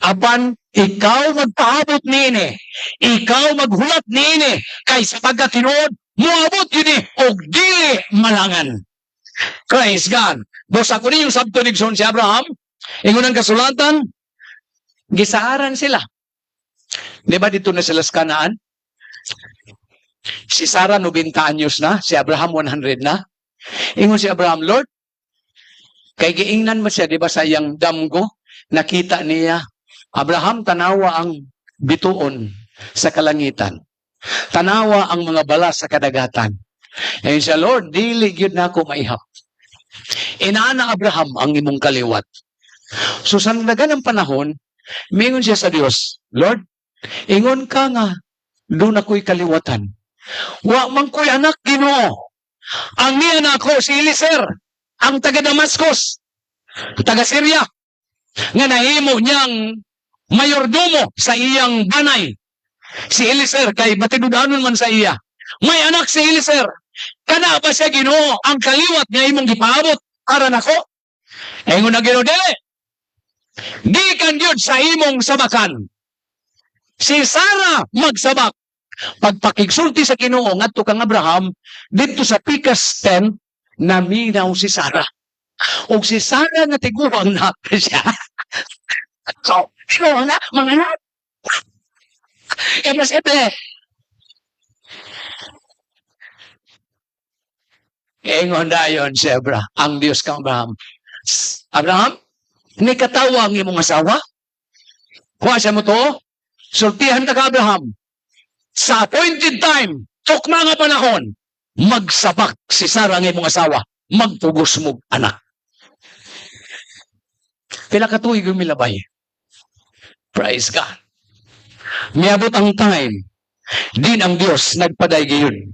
Apan ikaw magpaabot niini, ikaw maghulat niini, kay sa pagkatinuod moabot yun og dili malangan. Praise God. Bosa ko ni yung sabtunigson si Abraham, ingon ang kasulatan, gisaaran sila. Di ba dito na sila sa Kanaan? Si Sarah 90 anyos na, si Abraham 100 na. Ingon si Abraham, Lord, kay giingnan mo siya, di ba sa iyang damgo, nakita niya, Abraham, tanawa ang bituon sa kalangitan. Tanawa ang mga balas sa kadagatan. Ayun siya, Lord, dili gyud na ako maihap. Inaana Abraham ang imong kaliwat. So sa nagan ng panahon, mingon siya sa Dios, Lord, ingon ka nga, doon ako'y kaliwatan. Wa man ko'y anak, Ginoo. Ang niya na ako, si Eliezer, ang taga Damascus, taga Syria, nga nahimo niyang mayordomo sa iyang banay. Si Eliezer, kay batidudanon man sa iya. May anak si Eliezer. Kana ba siya, Ginoo, ang kaliwat nga imong gipaabot para nako? Ingon na Ginoo, dili. Di kan yun sa imong sabakan. Si Sarah magsabak. Pagpakigsulti sa Ginoo ngadto kang Abraham, dito sa Pikas 10, naminaw si Sarah. O si Sarah nga tiguang na siya. So, ikaw na, mga anak. Ebles. Ingon dayon si Abraham, ang Diyos kang Abraham. Abraham, ni katawa ang imong asawa? Kuha siya mo to? Sultihan ka Abraham. Sa appointed time, tukma nga panahon, magsabak si Sarah ang imong asawa. magpugos mo anak. Pila ka tuig yung milabay. Praise God. Miabot ang time, din ang Diyos nagpaday gayon.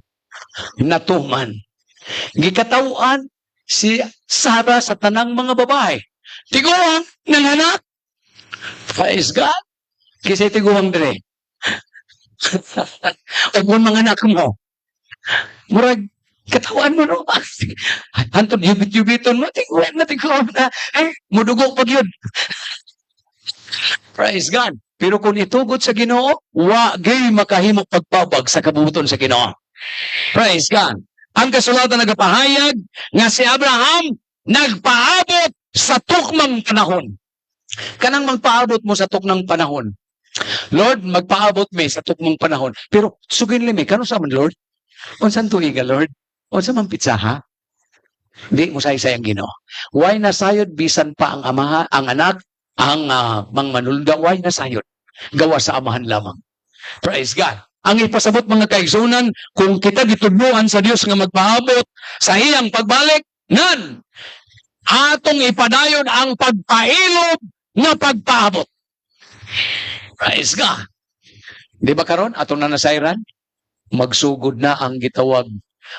Natuman. Gikatawan si Sarah sa tanang mga babae. Tiguang ng anak. Praise God. Kasi tiguang dire. O kung mga anak mo, murag, katawan mo no. Hantod yubit-yubiton mo, tiguang na. Mudugo pag yun. Praise God. Pero kung itugot sa Ginoo, wa gay makahimok pagpabag sa kabubuton sa Ginoo. Praise God. Ang kasulatan nagpahayag nga si Abraham nagpaabot sa tukmang panahon. Kanang magpaabot mo sa tukmang panahon. Lord, magpaabot mi sa tukmang panahon. Pero sugin limi, kano sa man, Lord? Unsan tuiga, Lord? Unsa man pitsaha? Di mo say-sayang Ginoo. Why nasayod bisan pa ang amaha, ang anak, ang mang manulda, why nasayod? Gawa sa amahan lamang. Praise God. Ang ipasabot mga kaigsunan, kung kita gitudluan sa Dios nga magpaabot sa iyang pagbalik, nan, atong ipadayon ang pagpailob na pagpaabot. Praise God. Di ba karon atong nanasayran? Magsugod na ang gitawag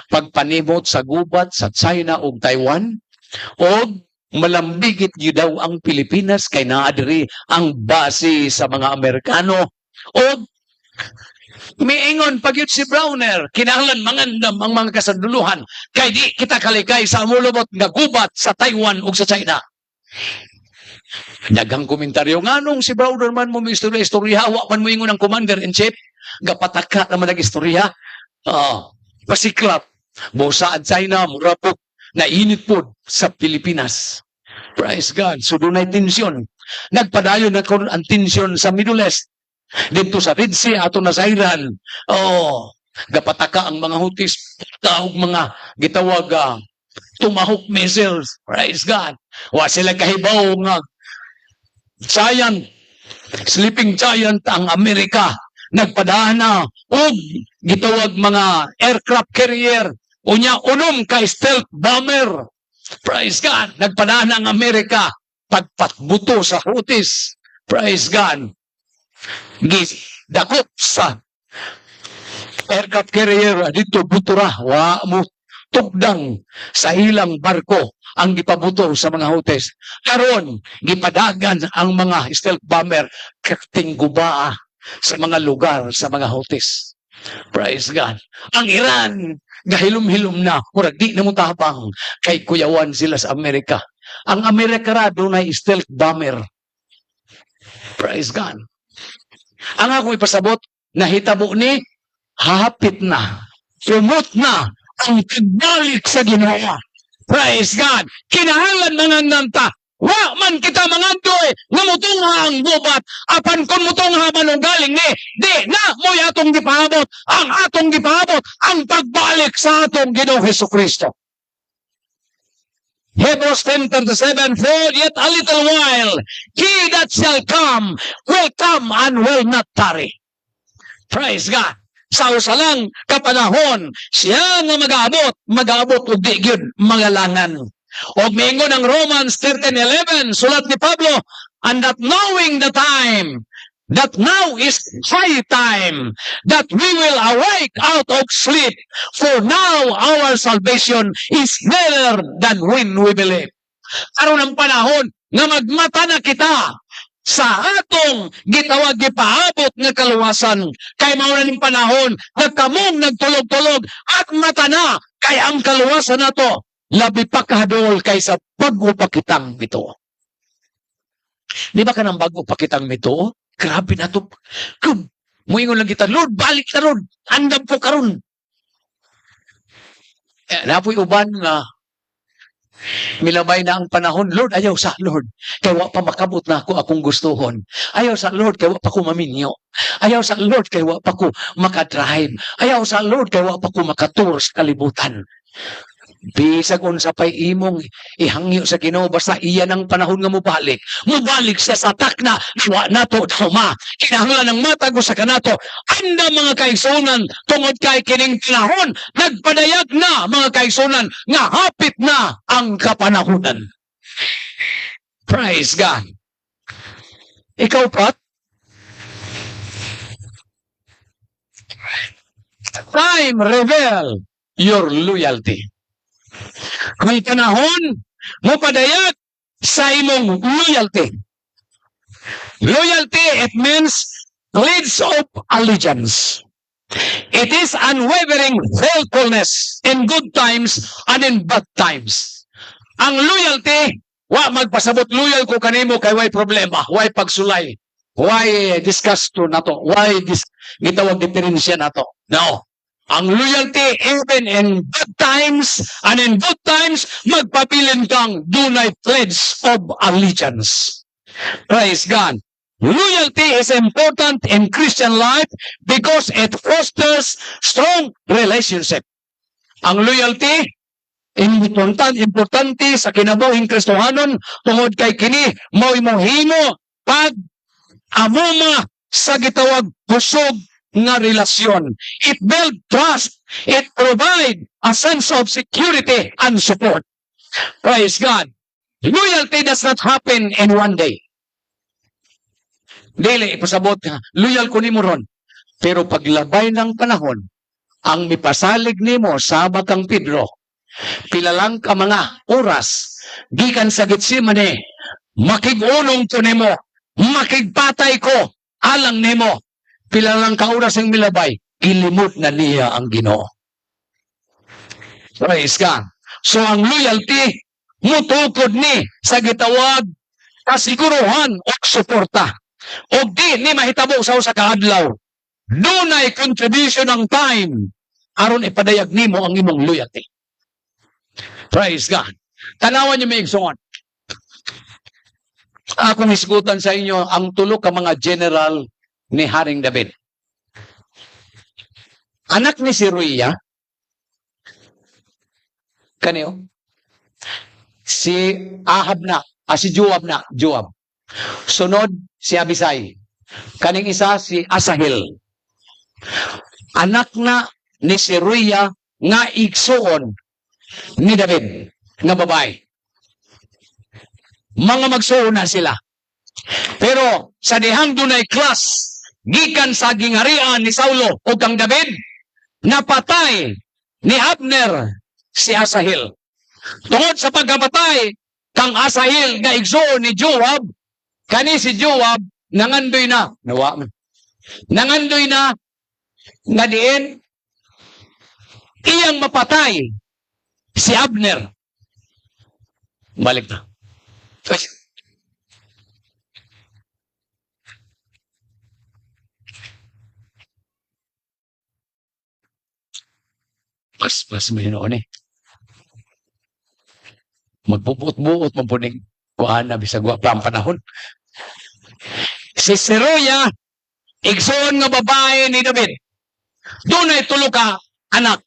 pagpanimot sa gubat sa China ug Taiwan, o malambigit yun daw ang Pilipinas kay naadiri ang base sa mga Amerikano, o miingon pagyud si Browner, kinahanglan mangandam ang mga kasanduluhan kay di kita kalikay sa mulubot nga gubat sa Taiwan ug sa China. Daghang komentaryo nganong si Browner man mo istorya wa man mo ingon ang commander-in-chief, gapataka naman nag-istorya. Pasiklap busa ang China murapok na init po sa Pilipinas. Praise God. So doon ay tensyon. Nagpadayon na ang tensyon sa Middle East. Dito sa Red Sea, ato na sa Iran. Gapataka ang mga Houthis, taog mga gitawag Tomahawk missiles. Praise God. Wa sila kahibaw nga giant, sleeping giant ang Amerika. Nagpadana o gitawag mga aircraft carrier. Unya unom ka stealth bomber. Praise God. Nagpadana ang Amerika. Pagpatbuto sa Houthis. Praise God. Dakop sa aircraft carrier dito butura. Wa mo tugdang sa ilang barko ang gipabuto sa mga Houthis. Karon gipadagan ang mga stealth bomber kating gubaa sa mga lugar sa mga Houthis. Praise God. Ang Iran gahilom-hilom na, murag di na mo tabang kay kuyawan sila sa Amerika. Ang Amerika ra dunay stealth bomber. Praise God. Ang akong ipasabot, nahitabo ni hahapit na, sumot na ang pagbalik sa Ginoo. Praise God. Kinahanglan manananta. Wa man kita mangandoy nga mutungha ang gubat apan kun mutungha man galing ni di na moy atong gipaabot ang pagbalik sa atong Ginoo Hesukristo. Hebrews 10:37, for yet a little while he that shall come will come and will not tarry. Praise God. Sa usalang kapanahon siya nga mag-aabot ug di gyud magalangan. Og miingon ang Romans 13:11, sulat ni Pablo, and that knowing the time, that now is high time, that we will awake out of sleep, for now our salvation is nearer than when we believe. Karon ang panahon nga magmata na kita sa atong gitawag gipaabot nga kaluwasan, kay mao na ning panahon nagkamong nagtulog-tulog at mata na kay ang kaluwasan nato labi pa kahadol kaysa bago pa kitang mito. Di ba ka ng bago pa kitang mito? Grabe na to. Muingon lang kita, Lord, balik na ron. Andam po karon. Napoy uban nga milabay na ang panahon. Lord, ayaw sa Lord. Kaya wa pa makabot na ako akong gustuhon. Ayaw sa Lord, kaya wa pa ko maminyo. Ayaw sa Lord, kaya wa pa ko makadrive. Ayaw sa Lord, kaya wa pa ko makatur sa kalibutan. Bisag unsa pay imong ihangyo sa Ginoo basta iya ng panahon nga mubalik. Mubalik siya sa takna wa nato ma. Kinahanglan ng matag sa kanato. Anda mga kaigsunan tungod kay kining panahon nagpadayag na mga kaigsunan nga hapit na ang kapanahunan. Praise God. Ikaw Pat? Time reveal your loyalty. May panahon mo padayag sa imong loyalty. Loyalty, it means pledge of allegiance. It is unwavering faithfulness in good times and in bad times. Ang loyalty, wa magpasabot loyal ko kanimo kay way problema, way pagsulay, way discuss to nato, way gitawag diferensya nato. No. Ang loyalty, even in bad times and in good times, magpapilin kang dunay pledge of allegiance. Praise God. Loyalty is important in Christian life because it fosters strong relationship. Ang loyalty, importante sa kinabuhing Kristohanon tungod kay kini mao mohimo pag amuma sa gitawag busog nga relasyon. It build trust. It provide a sense of security and support. Praise God. Loyalty does not happen in one day. Dili, ipasabot ka, loyal ko nimo ron. Pero paglabay ng panahon, ang mipasalig nimo sa Batang Pedro, pila lang ka mga oras, gikan sa Getsemane, makigunong ko nimo, makigpatay ko, alang nimo, pila lang ka oras ang milabay, ilimot na niya ang Ginoo. Praise God. So ang loyalty, mutukod ni sa gitawag kasiguruhan o suporta. O di ni mahitabo sa usa ka adlaw. Dunay contribution ng time aron ipadayag nimo ang imong loyalty. Praise God. Tanawan niyo may igsoon. Akong isgutan sa inyo ang tulo ka mga general ni Haring David. Anak ni si Ruya, kaniyo, si Ahab na, si Joab na, Joab. Sunod, si Abisai. Kaning isa, si Asahel. Anak na ni si Ruya nga igsuon ni David, nga babae. Mga magsuon na sila. Pero sa dihang dunay class, gikan sa gingarian ni Saulo o kang David, napatay ni Abner si Asahel. Tungod sa pagkapatay kang Asahel nga igsuon ni Joab, kani si Joab nangandoy na, nangandoy na nga diin iyang mapatay si Abner. Balik na. Pas mo yun noon eh. Magpupuot-buot mo po ng kuhana bisag wa pa ang panahon. Si Seruya, igsoon nga babae ni David. Doon ay tulo ka anak.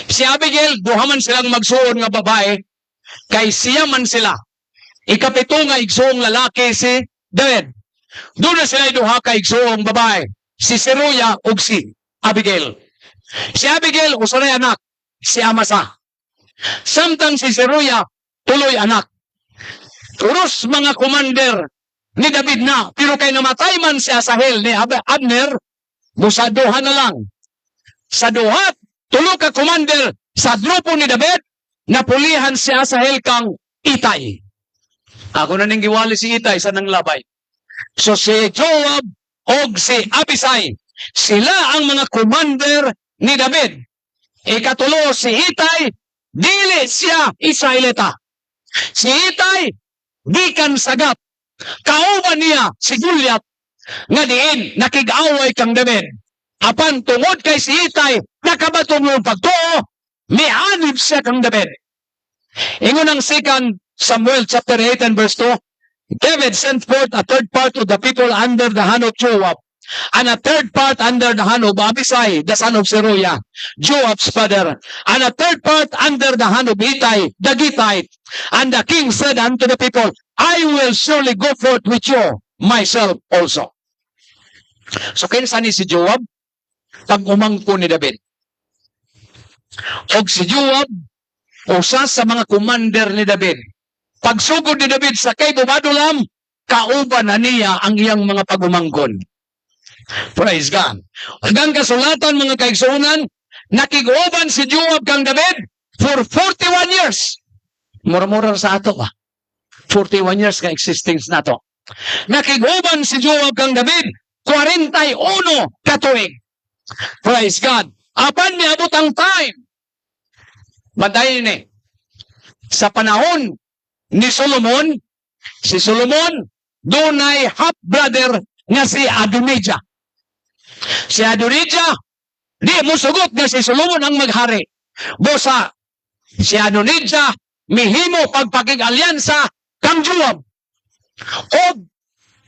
Si Abigail, duhaman silang magsuon nga babae, kay siya man sila. Ikapito nga igsoong lalaki si David. Doon na sila duha ka igsoong babae. Si Seruya ug si Abigail. Si Abigail, usanay anak, si Amasa. Samtang si Seruya, tuloy anak. Turos mga commander ni David na, pero kay namatay man si Asahel ni Abner, sa duha na lang. Sa duha, tulo ka commander sa grupo ni David, napulihan si Asahel kang Itay. Ako na ning giwali si Itay sa nang labay. So si Joab o si Abisai, sila ang mga commander ni David. Ikatulo si Itay, dili siya Israelita. Si Itay, gikan sagat. Kauban niya si Goliath nga diin nakig-away kang David. Apan tungod kay si Itay, nakabato mo pagtuo, mianib siya kang David. Ingon ang 2 Samuel chapter 8 and verse 2, David sent forth a third part of the people under the hand of Joab, and a third part under the hand of Abisai, the son of Zeruiah, Joab's father, and a third part under the hand of Ittai, the Gittite. And the king said unto the people, I will surely go forth with you, myself also. So kinsa ni si Joab? Pag-umangko ni David. Og si Joab, usa sa mga commander ni David. Pagsugod ni David sa kay Adulam, kauban na niya ang iyang mga pagumangkon. Praise God. Hanggang kasulatan mga kaigsunan, nakiguban si Joab kang David for 41 years. Mura-mura sa ato ba? 41 years ka existence na to. Nakiguban si Joab kang David 41 katuig. Praise God. Apan niabot ang time. Maday ni. Sa panahon ni Solomon, si Solomon, dunay half-brother nga si Adonijah. Si Adonijah, di mo sugot nga si Solomon ang maghari. Bosa, si Adonijah, mihimo pagpakig-alyansa kang Joab. O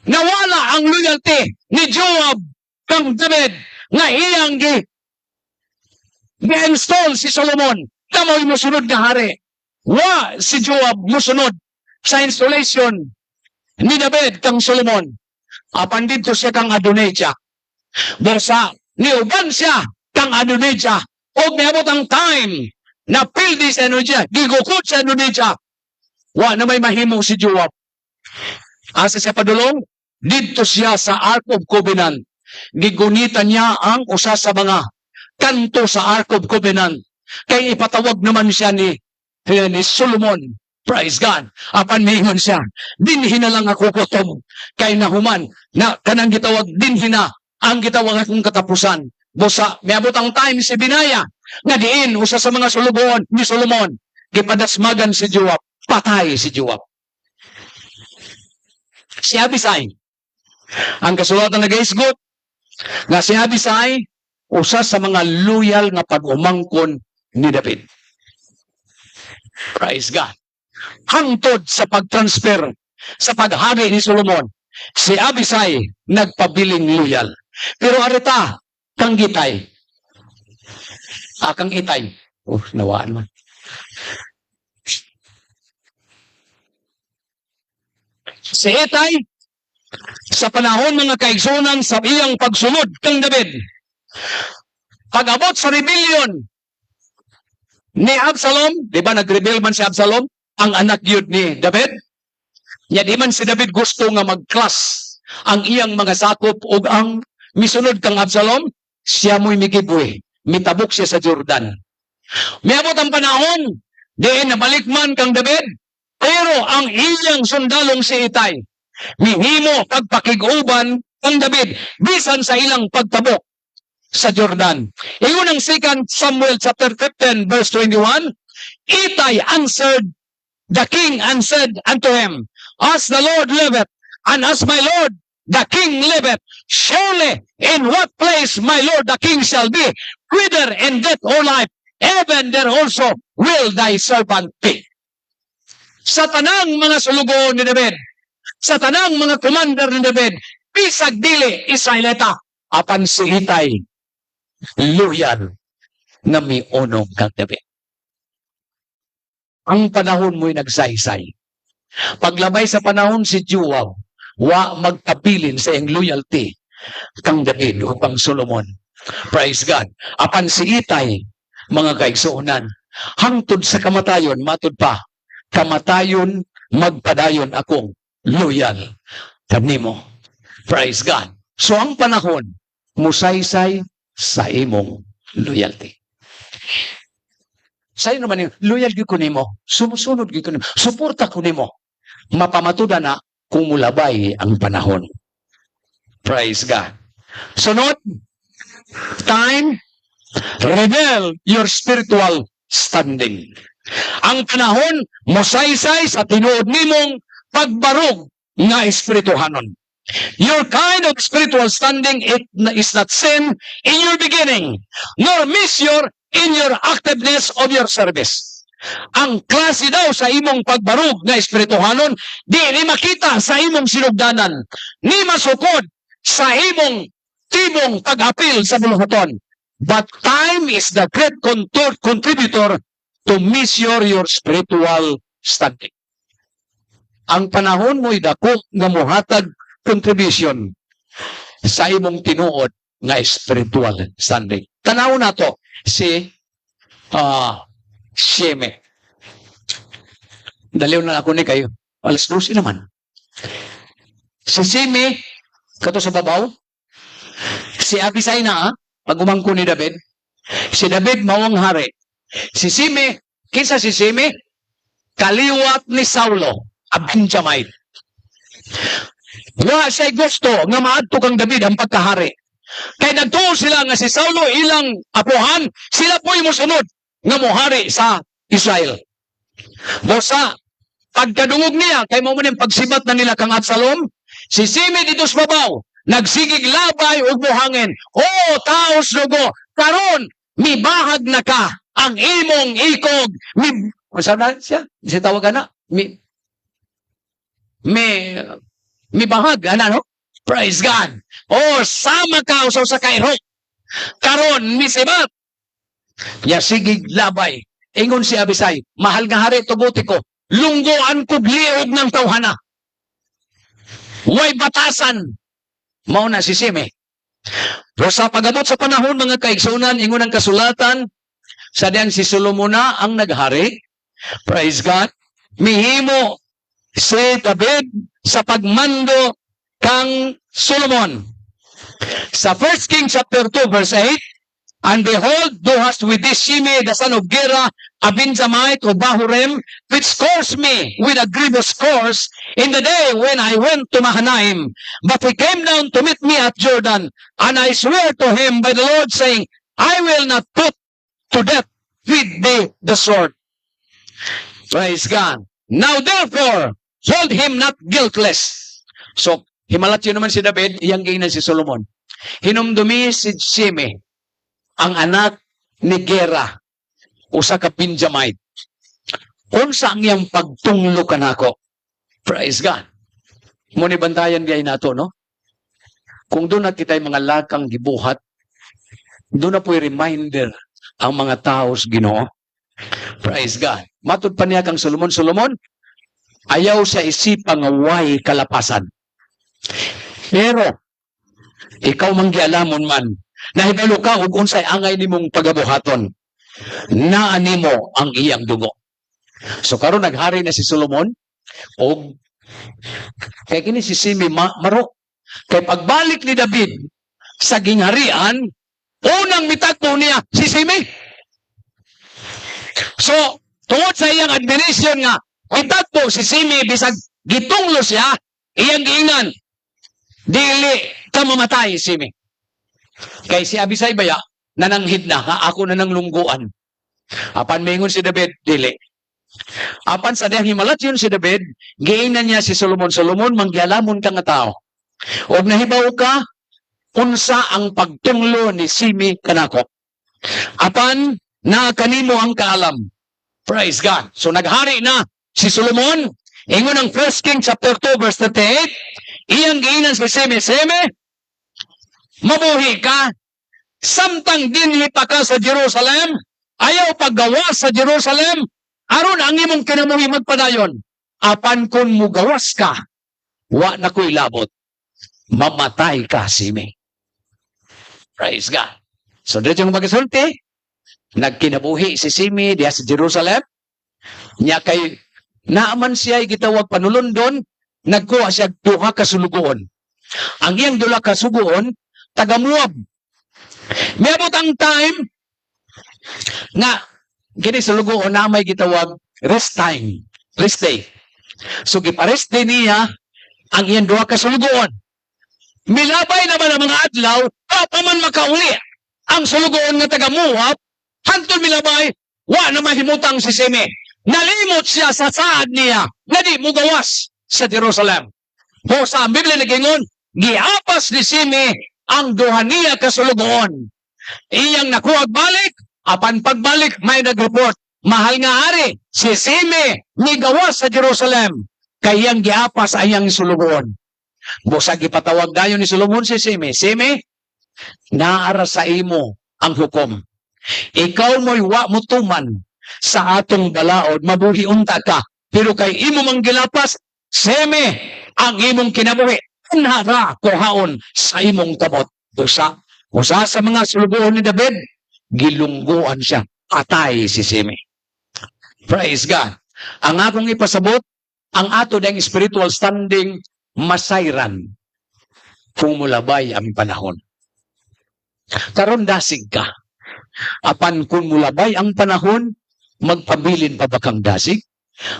nawala ang loyalty ni Joab kang David nga iyang gi-install si Solomon. Kamoy musunod nga hari. Wa si Joab musunod sa installation ni David kang Solomon. Apan dito siya kang Adonijah. Basta niuban siya kang Adonijah. O niabot ang time na pildi sa Adonijah, gigukot sa Adonijah. Wa na may mahimo si Joab. Asa siya padulong? Dito siya sa Ark of Covenant. Gigunitan niya ang usa sa mga kanto sa Ark of Covenant. Kaya ipatawag naman siya ni Solomon. Praise God. Apan mingon siya, dinhi na lang ako kutom. Kay nahuman, na kanang gitawag, dinhi na ang gitawag akong katapusan. Bosa, miabot ang time si Binaya, nga diin, usa sa mga sulugon ni Solomon, gipadasmagan si Joab, patay si Joab. Si Abisai, ang kasulatan na gaisgot, nga si Abisai, usa sa mga loyal nga pag-umangkon ni David. Praise God. Hangtod sa pag-transfer sa paghari ni Solomon, si Abisai nagpabiling loyal. Pero arita, kang Gitay. Kang Itay. Nawaan man. Si Itay, sa panahon mga kaigsunan sa iyang pagsunod kang David, pag-abot sa rebellion ni Absalom, di ba nag-rebel man si Absalom, ang anak yun ni David? Ya di man si David gusto nga mag-class ang iyang mga sakop o ang misunod kang Absalom, siya mo'y migiboy. Mitabok siya sa Jordan. Miabot ang panahon, diin nabalik man kang David, pero ang iyang sundalong si Itay, mihimo pagpakiguban kang David, bisan sa ilang pagtabok sa Jordan. Iyon ang 2 Samuel chapter 15 verse 21, Itay answered, the king answered unto him, as the Lord liveth, and as my Lord the king liveth, surely in what place my Lord the king shall be, whether in death or life, even there also will thy servant be. Sa tanang mga sulugo ni David, sa tanang mga commander ni David, bisag dili Israelita, apan si Itay, loyal na may unong kang David. Ang panahon mo'y nagsaysay. Paglabay sa panahon si Joab, wa magtabilin sa iyang loyalty kang David o kang Solomon. Praise God. Apan si Itay, mga kaigsuunan, hangtod sa kamatayon, matud pa, kamatayon, magpadayon akong loyal kanimo. Praise God. So ang panahon, musaysay sa imong loyalty. Sa'yo naman yung loyal gyud ko nimo, sumusunod gyud ko nimo, suporta ko nimo. Mapamatuda na kung mulabay ang panahon. Praise God. Sunod, time, reveal your spiritual standing. Ang panahon, mosaysay sa tinuod nimong pagbarog nga espirituhanon. Your kind of spiritual standing is not seen in your beginning, nor measure in your activeness of your service. Ang klase daw sa imong pagbarog nga espirituhanon, di ni makita sa imong sinugdanan, ni masukod sa imong aktibong pag-apil sa buluhaton. But time is the great contributor to measure your spiritual standing. Ang panahon mo'y dako nga mohatag contribution sa imong tinuod nga spiritual standing. Tanaw na to si Sheme. Daliw na ako ni kayo. Alas 12 naman. Si Sheme, kato sa babaw, si Abisai na pag umangko ni David, si David mawang hari. Si Sheme, kinsa si Sheme? Kaliwat ni Saulo, a Benjamite. Nga siya gusto nga maadto kang David ang pagkahari. Kaya nagtuo sila nga si Saulo ilang apuhan, sila po'y musunod nga mohari sa Israel. Bosa, pagkadungog niya, kay mo maning pagsibat na nila kang Absalom, si Sheme dito sa babaw, nagsigig labay ug buhangin. O taos dugo, karon mibahag na ka ang imong ikog. Saan na siya? Siya tawagan na? Mibahag, no? Praise God. O sama ka usaw sa kairo. Karon misibat. Ya sigig labay. Ingon si Abisai, mahal nga hari tubuti ko. Lungguan ko liog ng tawhana. Way batasan. Mao na si Sheme. Pero sa pagabot sa panahon, mga kaigsunan, ingon ang kasulatan, sa diyang si Solomon na ang naghari. Praise God. Mihimo si David sa pagmando kang Solomon. Sa 1 Kings chapter 2 verse 8, and behold, thou hast with this Shimei, the son of Gera, a Benjamite of Bahurem, which cursed me with a grievous curse in the day when I went to Mahanaim. But he came down to meet me at Jordan, and I swear to him by the Lord, saying, I will not put to death with thee the sword. Praise God. Now therefore, hold him not guiltless. So, himalat yun naman si David, iyang gina si Solomon. Hinumdumi si Sheme, ang anak ni Gera, usa ka Benjamite. Unsa ang iyang pagtunglo kanako? Praise God. Muni bantayan gay nato, no? Kung doon na kita'y mga lakang gibuhat, doon na po'y reminder ang mga tao sa Ginoo. Praise God. Matud pa niya kang Solomon, ayaw sa isipang way kalapasan. Pero, ikaw manggialamon man, nahibalo ka ug unsay angay nimong pagabuhaton, naa nimo ang iyang dugo. So karon naghari na si Solomon, og kay kini si Sheme maro. Kay pagbalik ni David sa gingharian, unang mitagpo niya si Sheme. So, tungod sa iyang admonition nga, mitagpo si Sheme bisag gitunglo siya, iyang giingan, dili ka mamatay, Sheme. Kay si Abisai baya, nananghid na, ako na nang lungguan. Apan mingon si David, dili. Apan sa diyang himalat yun si David, giinan niya si Solomon, manggialamon ka nga tao. O nahibaw ka, unsa ang pagtunglo ni Sheme kanako. Apan, na kanimo ang kaalam. Praise God. So naghari na si Solomon, ingon ang 1 Kings chapter 2 verse 38, iyang giinan si Sheme, mabuhi ka, samtang dinhi pa ka sa Jerusalem, ayaw paggawas sa Jerusalem, aron ang imong kinamuhi magpadayon. Apan kun mugawas ka, wa na ko'y labot, mamatay ka, Sheme. Praise God. So dito yung magkasulti, nagkinabuhi si Sheme diya sa Jerusalem, niya kay naaman siya gitawag panulundon, nagkuha siya duha ka sulugoon. Ang iyang dula ka sugoon, taga Moab. Miabot ang time na kini sulugoon na may gitawag rest time, rest day. So giparest day niya ang iyang duha ka sulugoon. Milabay naman ang mga adlaw, paman makauli ang sulugoon nga taga Moab, hantod milabay, wa na mahimutang si Sheme. Nalimot siya sa saad niya na di mo gawas sa Jerusalem. O sa Biblia nagingon, giapas ni Sheme ang duha niya kasulugoon. Iyang nakuha balik, apan pagbalik may nagreport, mahal nga hari, si Sheme ni gawas sa Jerusalem, kayang giapas ayang sulugoon. Busag ipatawag dayon ni Solomon si Sheme, Sheme, naara sa imo ang hukom. Ikaw mo'y wa mo tuman sa atong balaod, mabuhi unta ka, pero kay imo mang gilapas, seme ang imong kinabuhi, nara kuhaon sa imong kamot. Usa sa mga sulubuhon ni David, gilungguan siya, patay si Seme. Praise God. Ang akong ipasabot, ang ato dayang spiritual standing, masayran kung mulabay ang panahon. Karon dasig ka. Apan kung mulabay ang panahon, magpabilin pa ba kang dasig?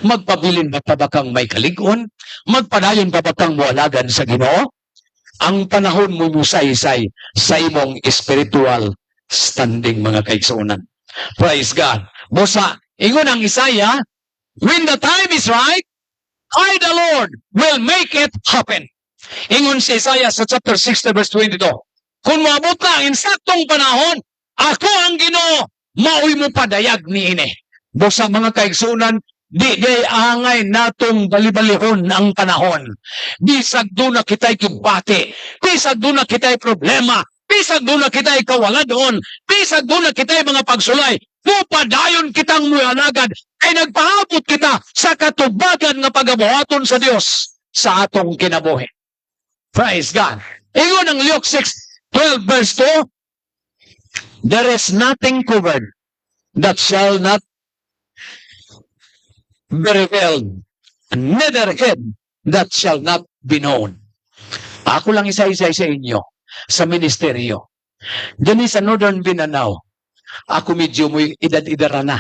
Magpabilin pa ba kang may kaligon? Magpadayon pa ba kang mualagan sa Ginoo? Ang panahon mo musay-say sa imong spiritual standing, mga kaigsunan. Praise God. Bosa, ingon ang Isaiah, when the time is right, I, the Lord, will make it happen. Ingon si Isaiah sa chapter 60, verse 22. Kung maabot na ang insaktong panahon, ako ang Ginoo, maoy mo padayag ni ini. Bosa, mga kaigsunan, di angay natong balibalihon ang panahon. Bisag doon na kita'y kibati. Bisag doon na kita'y problema. Bisag doon na kita'y kawaladon. Bisag doon na kita'y mga pagsulay. Pupadayon kitang muyanagad. Ay nagpaabot kita sa katubagan nga pagabuhaton sa Dios sa atong kinabuhi. Praise God. Ingon ang Luke 6:12 verse 2, there is nothing covered that shall not be revealed, neither hid that shall not be known. Ako lang isa-isa sa inyo sa ministeryo. Diyan sa Northern Mindanao, ako medyo may edad-idara na.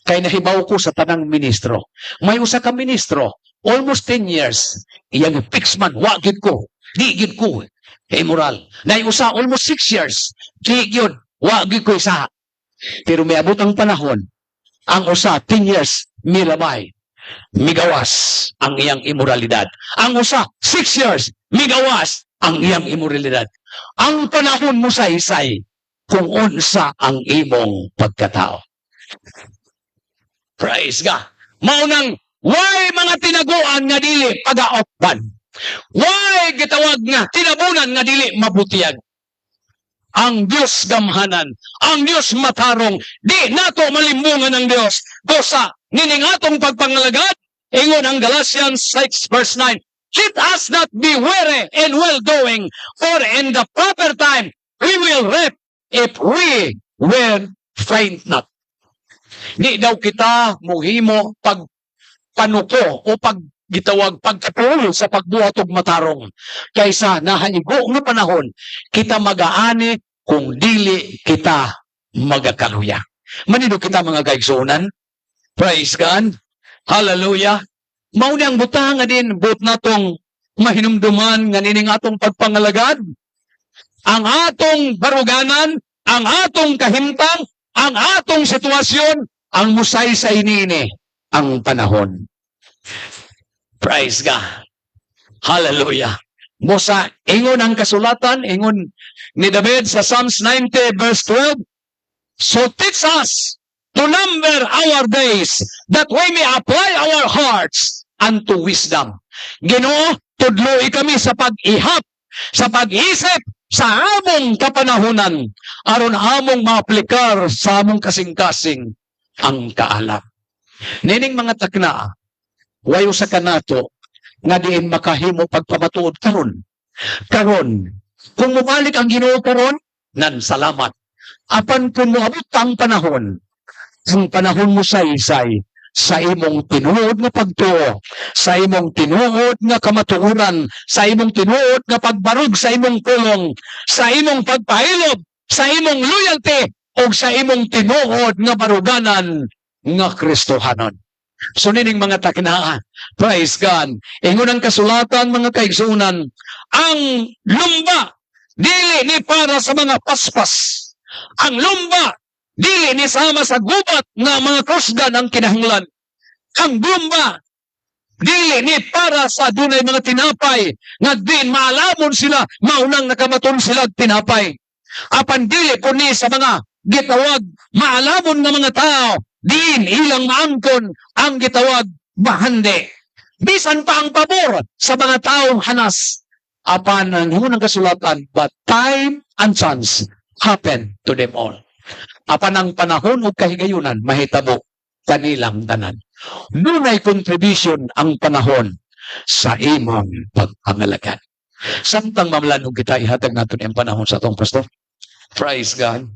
Kaya nahibaw ko sa tanang ministro. May usa ka ministro, almost 10 years, iyang fix man, wagid ko, digid ko, moral. Nay usa, almost 6 years, digid, wagid ko isa. Pero may abot ang panahon, ang usa, 10 years, milabay, migawas ang iyang imoralidad. Ang usa, 6 years, migawas ang iyang imoralidad. Ang panahon mo sa isay, kung unsa ang imong pagkatao. Praise God. Maunang, why mga tinaguan nga dili pagaopban? Why gitawag nga tinabunan nga dili mabutiyan? Ang Diyos gamhanan, ang Diyos matarong, di nato malimbungan ng Diyos. Dosa, nining atong pagpangalagad, ingon ang Galatians 6 verse 9, let us not be weary in well-doing, for in the proper time we will reap if we will faint not. Di daw kita muhimo pagpanuko o paggitawag pagkatuloy sa pagbuhat og matarong. Kaysa nahaligo nga panahon, kita magaani kung dili kita magakaluya. Manido kita mga kaigsunan. Praise God. Hallelujah. Mao ni ang butang nga din but natong mahinumduman nga nining atong pagpangalagad. Ang atong baruganan, ang atong kahimtang, ang atong sitwasyon, ang musay sa inini ang panahon. Praise God. Hallelujah. Mosa, ingon ang kasulatan, ingon ni David sa Psalms 90 verse 12, so teach us to number our days, that we may apply our hearts unto wisdom. Ginoo, tudloy kami sa pag-ihap, sa pag-isip, sa among kapanahunan, aron among maaplikar sa among kasing-kasing ang kaalam. Nining mga takna, wayo sa kanato, nga diin makahimo pagpamatuod karon. Karon, kung mubalik ang Ginoo karon, nan salamat. Apan kung moabot ang panahon mo say-say, sa imong tinuod nga pagtuo, sa imong tinuod nga kamatuoran, sa imong tinuod nga pagbarog sa imong pulong, sa imong pagpahilob, sa imong loyalty, o sa imong tinuod nga baruganan nga Kristohanon. So nining mga taknaan, praise God. Ingon ang kasulatan, mga kaigsunan, ang lumba, dili ni para sa mga paspas. Ang lumba, dili ni sama sa gubat nga mga kusgan ang kinahanglan. Ang lumba, dili ni para sa dunay mga tinapay nga din maalamon sila, maunang nakamaton sila tinapay. Apan dili po ni sa mga gitawag maalamon nga mga tao, din ilang maangkon ang gitawag bahande. Bisan pa ang pabor sa mga taong hanas. Apan ang hunang kasulatan, but time and sons happen to them all. Apan ang panahon o kahigayunan, mahitabo kanilang tanan. Dunay contribution ang panahon sa imong pagpangalagan. Samtang mamalanog kita, ihatag natin ang panahon sa atong pastor. Praise God.